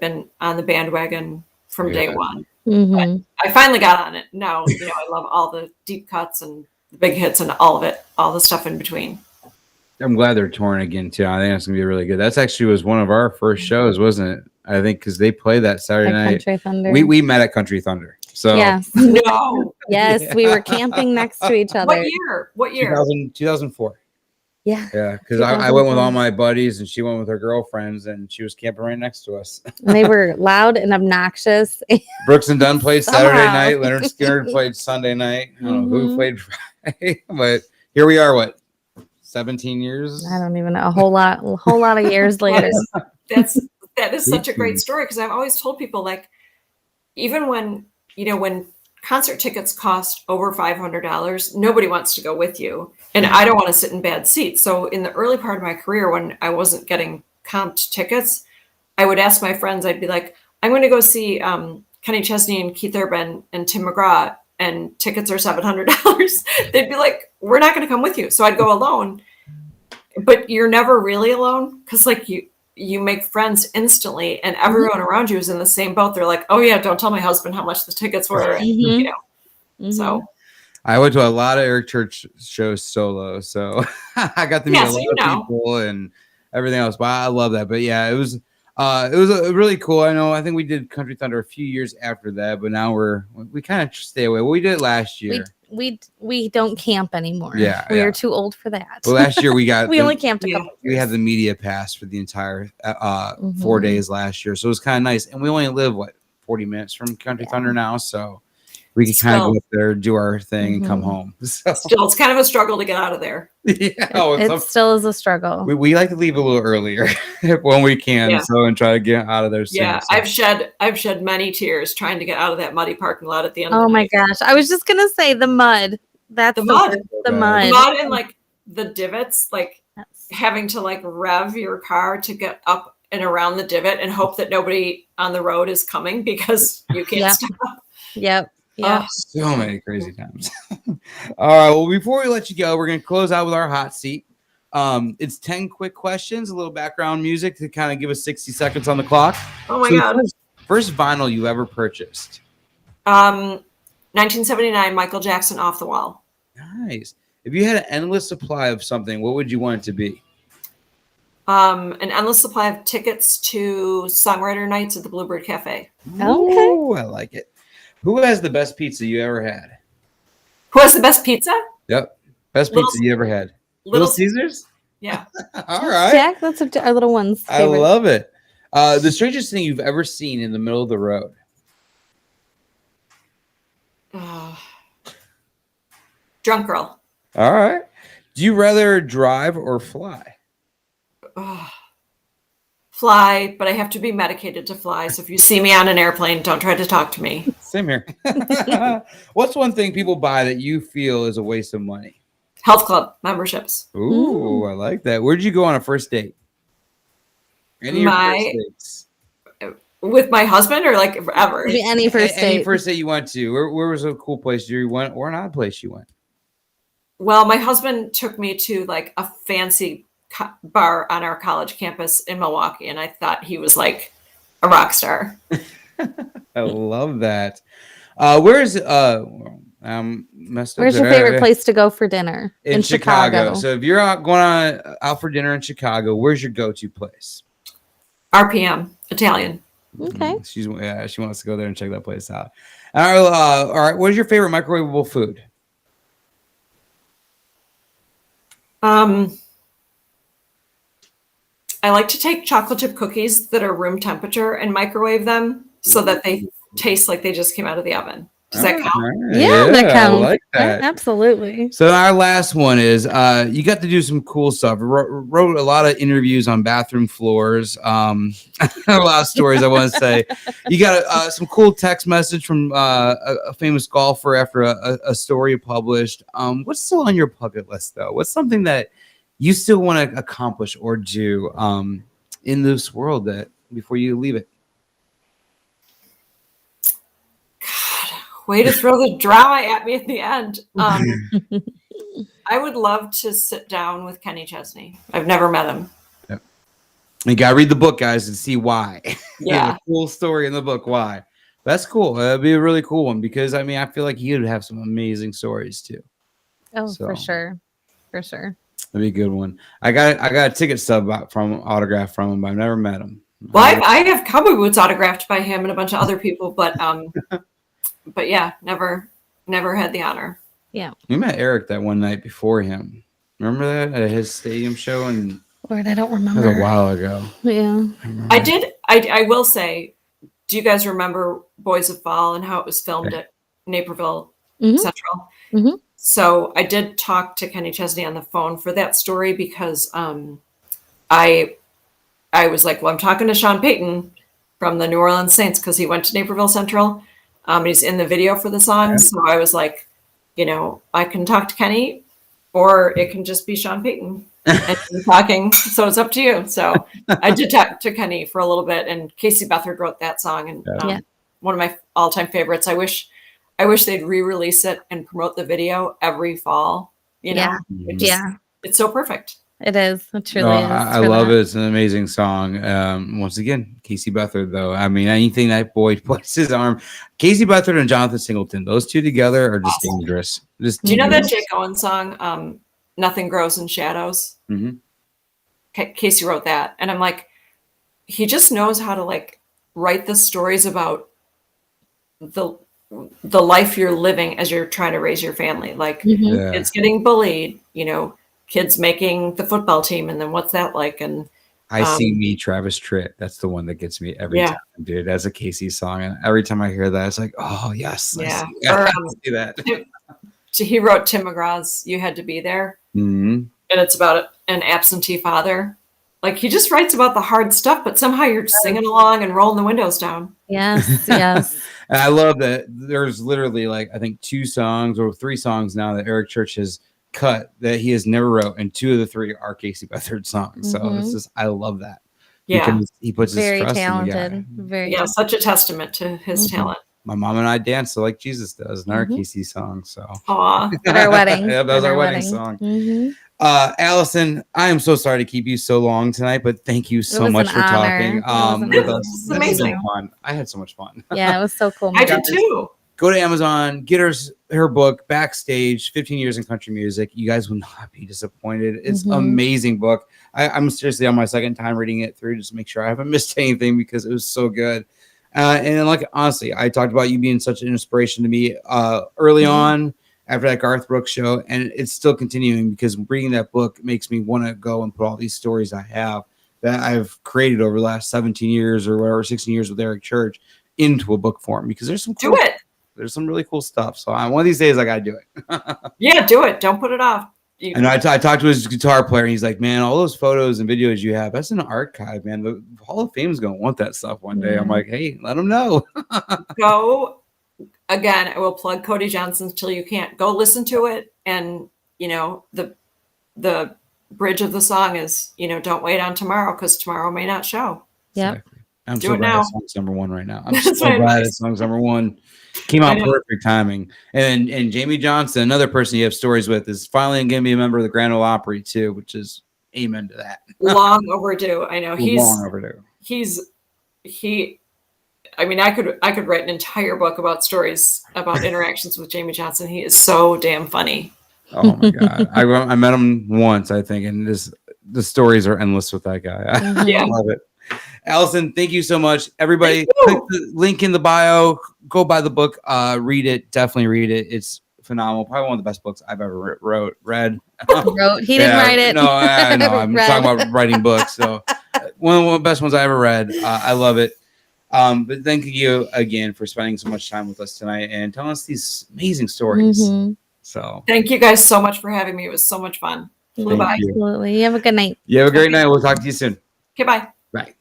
been on the bandwagon from day one. Mm-hmm. But I finally got on it. Now, I love all the deep cuts and the big hits and all of it, all the stuff in between. I'm glad they're touring again too. I think it's gonna be really good. That's actually was one of our first shows, wasn't it? I think because they played that Saturday night. Country Thunder. We met at Country Thunder. So yes, no, yes, we were camping next to each other. What year? 2004. Yeah. Yeah, because I went with all my buddies and she went with her girlfriends and she was camping right next to us. And they were loud and obnoxious. Brooks and Dunn played Saturday Somehow. night. Leonard Skinner played Sunday night. I don't know who played Friday, but here we are. 17 years? I don't even know. A whole lot of years later. That is such a great story, because I've always told people, even when concert tickets cost over $500, nobody wants to go with you. And I don't want to sit in bad seats. So in the early part of my career, when I wasn't getting comped tickets, I would ask my friends, I'd be like, I'm going to go see Kenny Chesney and Keith Urban and Tim McGraw, and tickets are $700. They'd be like, we're not going to come with you. So I'd go alone. But you're never really alone, because you make friends instantly, and everyone around you is in the same boat. They're like, oh yeah, don't tell my husband how much the tickets were. And, So I went to a lot of Eric Church shows solo, so I got to meet a lot of people and everything else. But I love that. But yeah, it was It was really cool. I think we did Country Thunder a few years after that, but now we kind of stay away. Well, we did it last year. We don't camp anymore. Yeah, we are too old for that. Well, last year we got we only camped a couple years. We had the media pass for the entire 4 days last year, so it was kind of nice. And we only live 40 minutes from Country Thunder now, so we can kind of go up there, do our thing, and come home. So. Still, it's kind of a struggle to get out of there. It still is a struggle. We like to leave a little earlier when we can, and try to get out of there soon. Yeah, so. I've shed many tears trying to get out of that muddy parking lot at the end of the night. Oh my gosh. I was just gonna say the mud. That's the mud. The mud. The mud and the divots, having to rev your car to get up and around the divot and hope that nobody on the road is coming because you can't stop. Yep. Yeah. So many crazy times. All right. Well, before we let you go, we're going to close out with our hot seat. It's 10 quick questions, a little background music to kind of give us 60 seconds on the clock. Oh my God. First vinyl you ever purchased? 1979, Michael Jackson, Off the Wall. Nice. If you had an endless supply of something, what would you want it to be? An endless supply of tickets to songwriter nights at the Bluebird Cafe. Oh, I like it. Who has the best pizza you ever had? Who has the best pizza? Yep. Best pizza you ever had. Little Caesars? Yeah. All right. Jack, that's our little one's favorite. I love it. The strangest thing you've ever seen in the middle of the road? Drunk girl. All right. Do you rather drive or fly? Fly, but I have to be medicated to fly. So if you see me on an airplane, don't try to talk to me. Same here. What's one thing people buy that you feel is a waste of money? Health club memberships. Ooh, I like that. Where did you go on a first date? Any of your first dates? With my husband or ever? Any first date. Any first date you went to. Where was a cool place you went or an odd place you went? Well, my husband took me to a fancy bar on our college campus in Milwaukee, and I thought he was a rock star. I love that. Where's Where's your favorite place to go for dinner? In Chicago. So if you're going out for dinner in Chicago, where's your go-to place? RPM Italian. Okay. She wants to go there and check that place out. All right. What is your favorite microwavable food? I like to take chocolate chip cookies that are room temperature and microwave them so that they taste like they just came out of the oven. Does that count? Right. Yeah, that counts. I like that. Absolutely. So our last one is you got to do some cool stuff. Wrote a lot of interviews on bathroom floors. A lot of stories I want to say. You got some cool text message from a famous golfer after a story you published. What's still on your bucket list though? What's something that you still want to accomplish or do in this world that before you leave it? Way to throw the drama at me at the end. I would love to sit down with Kenny Chesney. I've never met him. Yep. You got to read the book, guys, and see why. Yeah. There's a cool story in the book, why. That's cool. That'd be a really cool one because, I feel like he would have some amazing stories, too. Oh, for sure. For sure. That'd be a good one. I got a ticket stub autograph from him, but I've never met him. Well, I have cowboy boots autographed by him and a bunch of other people, but yeah, never had the honor. Yeah. We met Eric that one night before him. Remember that at his stadium show? And Lord, I don't remember. That was a while ago. Yeah. I did. I will say, do you guys remember Boys of Fall and how it was filmed at Naperville Central? Mm-hmm. So I did talk to Kenny Chesney on the phone for that story because I was like, well, I'm talking to Sean Payton from the New Orleans Saints because he went to Naperville Central. He's in the video for the song. So I was like, I can talk to Kenny or it can just be Sean Payton and talking. So it's up to you. So I did talk to Kenny for a little bit and Casey Beathard wrote that song and one of my all-time favorites. I wish they'd re-release it and promote the video every fall. It's so perfect. It is. It truly is. I love it. It's an amazing song. Once again, Casey Beathard, though. Anything that boy puts his arm. Casey Beathard and Jonathan Singleton, those two together are just dangerous. Do you know that Jake Owen song, Nothing Grows in Shadows? Mm-hmm. Casey wrote that. And I'm like, he just knows how to like write the stories about the life you're living as you're trying to raise your family. Like Mhm. kids getting bullied, kids making the football team, and then what's that like? And I See Me, Travis Tritt. That's the one that gets me every Yeah. time, dude. That's a Casey song. And every time I hear that, it's like, oh, yes. Yeah. I Or, see that. he wrote Tim McGraw's "You Had to Be There," Mhm. and it's about an absentee father. Like he just writes about the hard stuff, but somehow you're singing along and rolling the windows down. Yes, yes. And I love that there's literally like, I think 2 songs or 3 songs now that Eric Church has cut that he has never wrote, and 2 of the 3 are Casey Beathard songs. So it's just, I love that. Yeah. Because he puts his Very trust talented. in the guy. Very Yeah, such a testament to his talent. My mom and I danced like Jesus does in our Casey song. So Aw. at our wedding. Yeah, that was At our wedding song. Mhm. Allison, I am so sorry to keep you so long tonight, but thank you so was much an for honor. talking It was with an us. This is This has been amazing. fun. I had so much fun. Yeah, it was so cool. I did too. Go to Amazon, get her book, Backstage, 15 Years in Country Music. You guys will not be disappointed. It's an amazing book. I'm seriously on my second time reading it through just to make sure I haven't missed anything because it was so good. And like, honestly, I talked about you being such an inspiration to me early on after that Garth Brooks show, and it's still continuing because reading that book makes me want to go and put all these stories I have that I've created over the last 17 years or whatever, 16 years with Eric Church into a book form because there's some Do it. There's some really cool stuff. So one of these days I got to do it. Yeah, do it. Don't put it off. And I talked to his guitar player, and he's like, man, all those photos and videos you have, that's an archive, man. The Hall of Fame's going to want that stuff one day. I'm like, hey, let them know. Go. Again, I will plug Cody Johnson till you can't. Go listen to it. And, the bridge of the song is, don't wait on tomorrow because tomorrow may not show. Yep. Exactly. I'm Do so it glad now. that song's number 1 right now. I'm That's so my glad advice. that song's number 1. Came out I know. perfect timing. And Jamie Johnson, another person you have stories with, is finally going to be a member of the Grand Ole Opry too, which is amen to that. Long overdue. I know. Long overdue. I mean, I could write an entire book about stories about interactions with Jamie Johnson. He is so damn funny. Oh my god! I met him once, I think, and the stories are endless with that guy. Yeah. I love it. Allison, thank you so much. Everybody, Thank you. click the link in the bio. Go buy the book. Read it. Definitely read it. It's phenomenal. Probably one of the best books I've ever read. He didn't write it. No, I know. I'm Read. talking about writing books. So one of the best ones I ever read. I love it. But thank you again for spending so much time with us tonight and telling us these amazing stories. Mhm. So Thank you guys so much for having me. It was so much fun. Flew by. you. Absolutely. You have a good night. You have a great night. We'll talk to you soon. Okay, bye. Bye.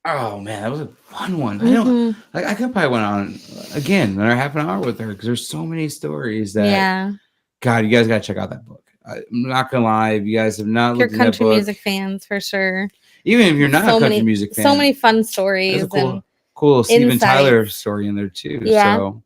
Oh man, that was a fun one. Mhm. I could probably went on again another half an hour with her because there's so many stories that. Yeah. God, you guys gotta check out that book. I'm not gonna lie, if you guys have not If you're looked at that country book, music fans for sure. even if you're not So a country many- music fan, So many fun there's stories. a cool, And cool Steven insights. Tyler story in there too. Yeah. So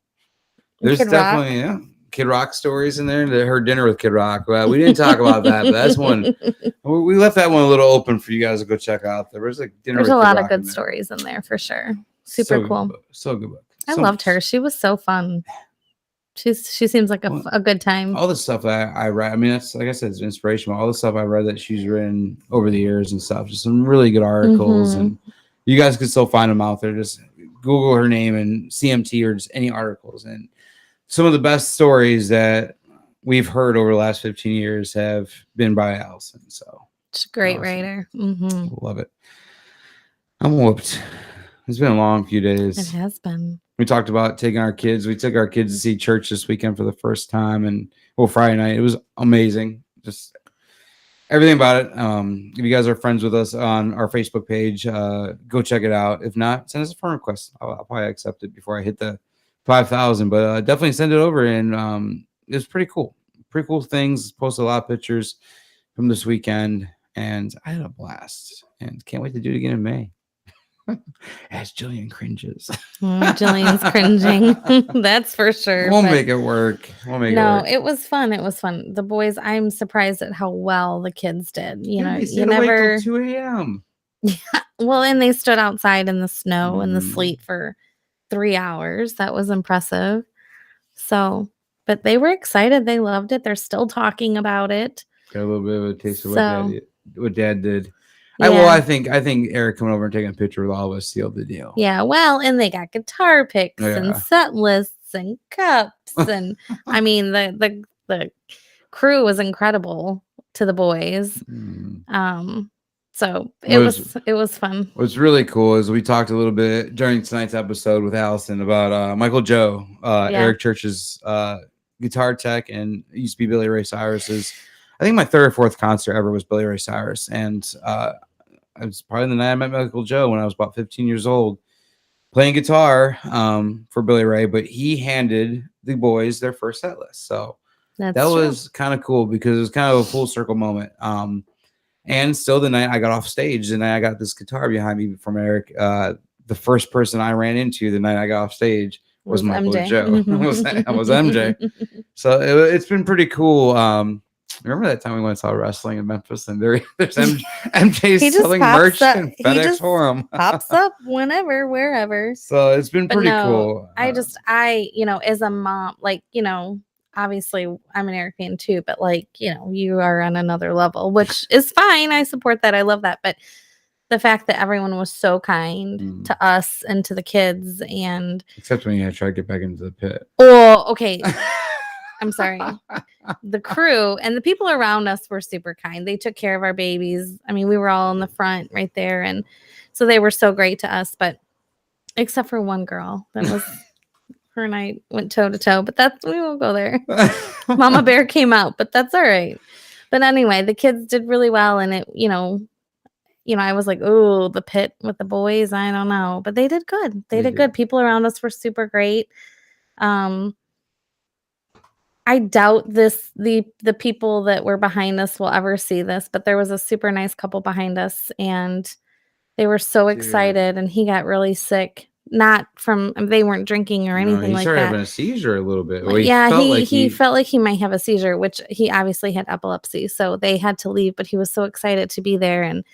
there's Kid definitely Kid Rock stories in there. Her dinner with Kid Rock. Well, we didn't talk about that, but that's one. We left that one a little open for you guys to go check out. There was like dinner. There's with a Kid lot of Rock in good there. stories in there for sure. So Super good cool. book. So good book. I So loved her. She was so fun. She seems like a good time. All the stuff I read, I mean, that's like I said, it's inspirational. All the stuff I read that she's written over the years and stuff, just some really good articles. Mhm. And you guys can still find them out there. Just Google her name and CMT or just any articles. And some of the best stories that we've heard over the last 15 years have been by Allison. So She's a great awesome. writer. Hmm. love it. I'm whooped. It's been a long few days. It has been. We talked about taking our kids. We took our kids to see church this weekend for the first time, and Friday night. It was amazing. Just everything about it. If you guys are friends with us on our Facebook page, go check it out. If not, send us a friend request. I'll probably accept it before I hit the 5,000. But definitely send it over, and it's pretty cool. Pretty cool things. Posted a lot of pictures from this weekend, and I had a blast. And can't wait to do it again in May. As Jillian cringes. Jillian's cringing. That's for sure. We'll but make it work. We'll make it no, work. it was fun. It was fun. The boys, I'm surprised at how well the kids did. You know, They you stayed awake never. till 2 a.m. Well, and they stood outside in the snow and the Mm. sleet for 3 hours. That was impressive. So, but they were excited. They loved it. They're still talking about it. Got a little bit of a taste of So- what Dad did. I think Eric coming over and taking a picture with all of us sealed the deal. Yeah, well, and they got guitar picks and Yeah. set lists and cups, and I mean the crew was incredible to the boys. So it was fun. What's really cool is we talked a little bit during tonight's episode with Alison about Michael Joe, Eric Church's guitar tech, and it used to be Billy Ray Cyrus's. I think my third or fourth concert ever was Billy Ray Cyrus, and it was probably the night I met Michael Joe when I was about 15 years old, playing guitar for Billy Ray. But he handed the boys their first set list, so that was kind of cool because it was kind of a full circle moment. And still, the night I got off stage, the night I got this guitar behind me from Eric, the first person I ran into the night I got off stage was Michael Joe. was MJ. So it's been pretty cool. Remember that time we went and saw wrestling in Memphis, and there's MJ selling merch in FedEx Forum. Pops up whenever, wherever. So it's been pretty cool. I as a mom, like, obviously I'm an Eric fan too, but like, you are on another level, which is fine. I support that. I love that. But the fact that everyone was so kind to us and to the kids, and except when you try to get back into the pit. Oh, okay. I'm sorry. The crew and the people around us were super kind. They took care of our babies. I mean, we were all in the front right there. And so they were so great to us, but except for one girl that was her and I went toe to toe, but we won't go there. Mama Bear came out, but that's all right. But anyway, the kids did really well. And it, I was like, oh, the pit with the boys, I don't know, but they did good. They did good. People around us were super great. I doubt the people that were behind us will ever see this, but there was a super nice couple behind us, and they were so excited, and he got really sick. Not from, they weren't drinking or anything like that. He started having a seizure a little bit. Well, he felt like he might have a seizure, which he obviously had epilepsy, so they had to leave, but he was so excited to be there. And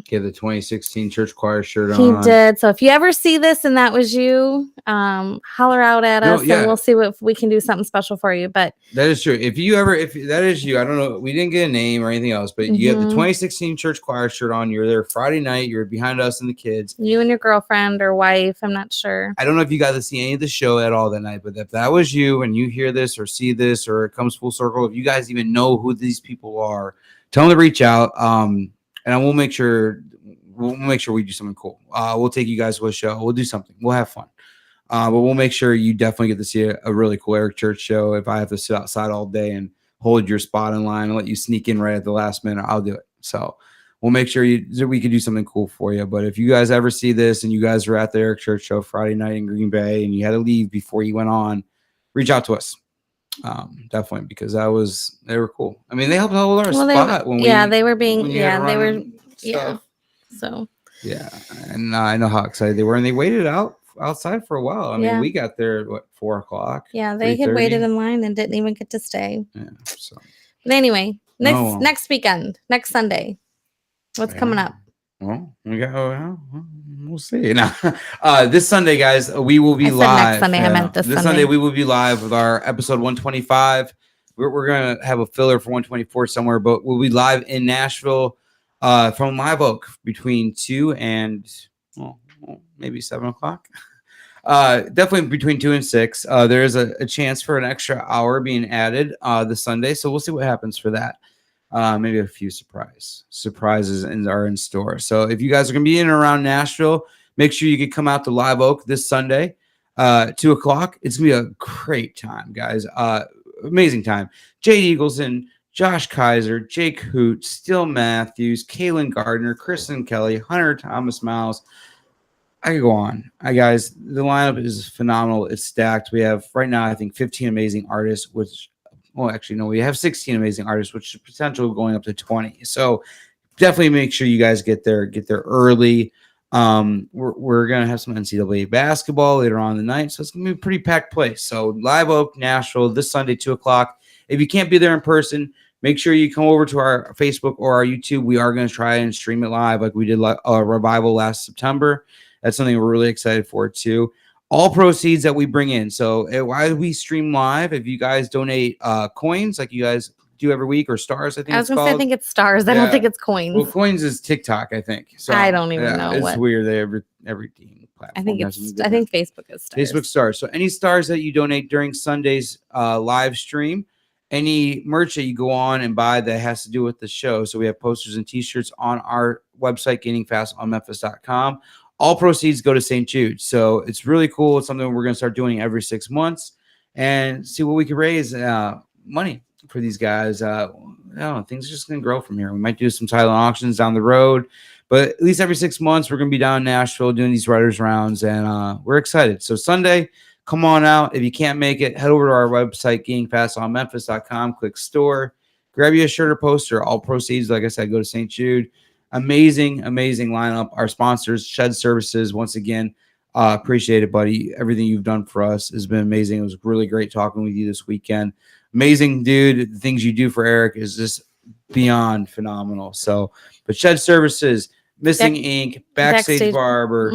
he had the 2016 church choir shirt on. He did. So if you ever see this and that was you, holler out at us, and we'll see if we can do something special for you. But that is true. If that is you, I don't know, we didn't get a name or anything else, but you have the 2016 church choir shirt on. You're there Friday night. You're behind us and the kids. You and your girlfriend or wife. I'm not sure. I don't know if you got to see any of the show at all that night, but if that was you and you hear this or see this or it comes full circle, if you guys even know who these people are, tell them to reach out. And we'll make sure we do something cool. We'll take you guys to a show. We'll do something. We'll have fun. But we'll make sure you definitely get to see a really cool Eric Church show. If I have to sit outside all day and hold your spot in line and let you sneak in right at the last minute, I'll do it. So we'll make sure we can do something cool for you. But if you guys ever see this and you guys were at the Eric Church show Friday night in Green Bay and you had to leave before you went on, reach out to us. Definitely, because they were cool. I mean, they helped hold our spot they were being so and I know how excited they were, and they waited outside for a while. I mean, we got there at 4:00. Yeah, they had waited in line and didn't even get to stay. Yeah. So, but anyway, next weekend, next Sunday, what's coming up? Well, we'll see. Now, this Sunday, guys, we will be live. Next Sunday, I meant this Sunday. We will be live with our episode 125. We're gonna have a filler for 124 somewhere, but we'll be live in Nashville from Live Oak between 2 and maybe 7 o'clock. Definitely between 2 and 6. There is a chance for an extra hour being added this Sunday, so we'll see what happens for that. Maybe a few surprises are in store. So if you guys are going to be in and around Nashville, make sure you can come out to Live Oak this Sunday, 2 o'clock. It's going to be a great time, guys. Amazing time. Jade Eagleson, Josh Kaiser, Jake Hoot, Still Matthews, Kaylin Gardner, Kristen Kelly, Hunter Thomas Miles. I could go on. Guys, the lineup is phenomenal. It's stacked. We have right now, I think, 15 amazing artists, we have 16 amazing artists, which is potential going up to 20. So definitely make sure you guys get there early. We're going to have some NCAA basketball later on in the night. So it's going to be a pretty packed place. So Live Oak, Nashville, this Sunday, 2 o'clock. If you can't be there in person, make sure you come over to our Facebook or our YouTube. We are going to try and stream it live like we did a Revival last September. That's something we're really excited for too. All proceeds that we bring in. So while we stream live, if you guys donate coins, like you guys do every week, or stars, I think I was it's going to say, I called. think it's stars. I Yeah. don't think it's coins. Well, coins is TikTok, I think. So I don't even know It's what. weird. They every platform. I think has it's. something I think different. Facebook is stars. Facebook stars. So any stars that you donate during Sunday's live stream, any merch that you go on and buy that has to do with the show. So we have posters and t-shirts on our website, gainingfastonmemphis.com. All proceeds go to St. Jude. So it's really cool. It's something we're going to start doing every 6 months and see what we can raise money for these guys. Things are just going to grow from here. We might do some silent auctions down the road, but at least every 6 months, we're going to be down in Nashville doing these writers rounds, and we're excited. So Sunday, come on out. If you can't make it, head over to our website, gainingfastonmemphis.com, click store, grab you a shirt or poster. All proceeds, like I said, go to St. Jude. Amazing lineup. Our sponsors, Shed Services, once again, appreciate it, buddy. Everything you've done for us has been amazing. It was really great talking with you this weekend. Amazing, dude. The things you do for Eric is just beyond phenomenal. So, but Shed Services, Missing Ink, Backstage Barber,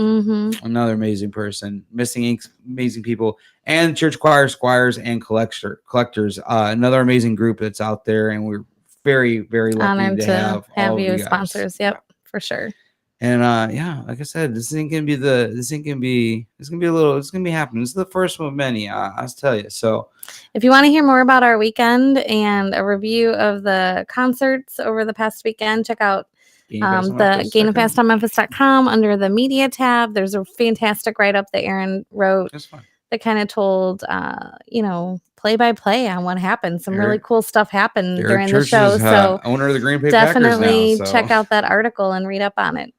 another amazing person. Missing Ink, amazing people, and Church Choir Squires and Collectors, another amazing group that's out there, and we're very, very lucky honored to have you as as sponsors. Yep, for sure. And like I said, it's gonna be happening. This is the first of many, I'll tell you. So if you want to hear more about our weekend and a review of the concerts over the past weekend, check out the gainingfastonmemphis.com under the media tab. There's a fantastic write-up that Aaron wrote that kind of told play by play on what happened. Some really cool stuff happened during the show. So owner of the Green Bay definitely Packers now, check out that article and read up on it.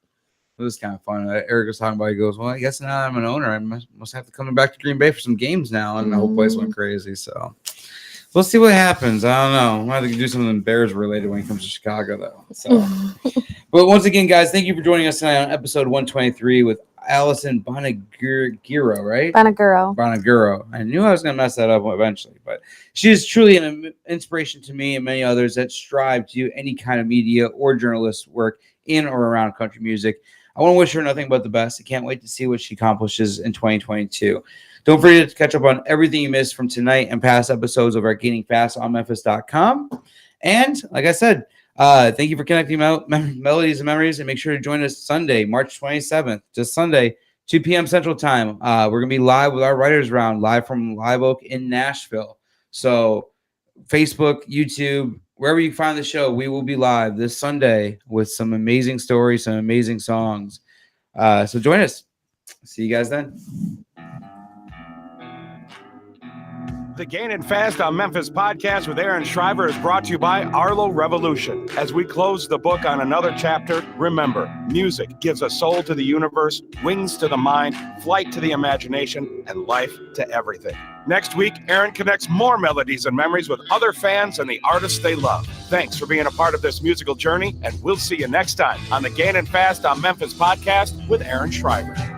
It was kind of fun. Eric was talking about, he goes, well, I guess now I'm an owner. I must have to come back to Green Bay for some games now. And the whole place went crazy. So we'll see what happens. I don't know. We'll have to do something Bears related when it comes to Chicago, though. So, but once again, guys, thank you for joining us tonight on episode 123 with Alison Bonaguro, right? Bonaguro. I knew I was going to mess that up eventually, but she is truly an inspiration to me and many others that strive to do any kind of media or journalist work in or around country music. I want to wish her nothing but the best. I can't wait to see what she accomplishes in 2022. Don't forget to catch up on everything you missed from tonight and past episodes over at gainingfastonmemphis.com. And like I said, thank you for connecting melodies and memories, and make sure to join us Sunday, March 27th, just Sunday, 2 p.m. Central Time. We're going to be live with our Writers Round, live from Live Oak in Nashville. So Facebook, YouTube, wherever you find the show, we will be live this Sunday with some amazing stories, some amazing songs. So join us. See you guys then. The Gainin' Fast on Memphis podcast with Aaron Shriver is brought to you by Arlo Revolution. As we close the book on another chapter, remember, music gives a soul to the universe, wings to the mind, flight to the imagination, and life to everything. Next week, Aaron connects more melodies and memories with other fans and the artists they love. Thanks for being a part of this musical journey, and we'll see you next time on the Gainin' Fast on Memphis podcast with Aaron Shriver.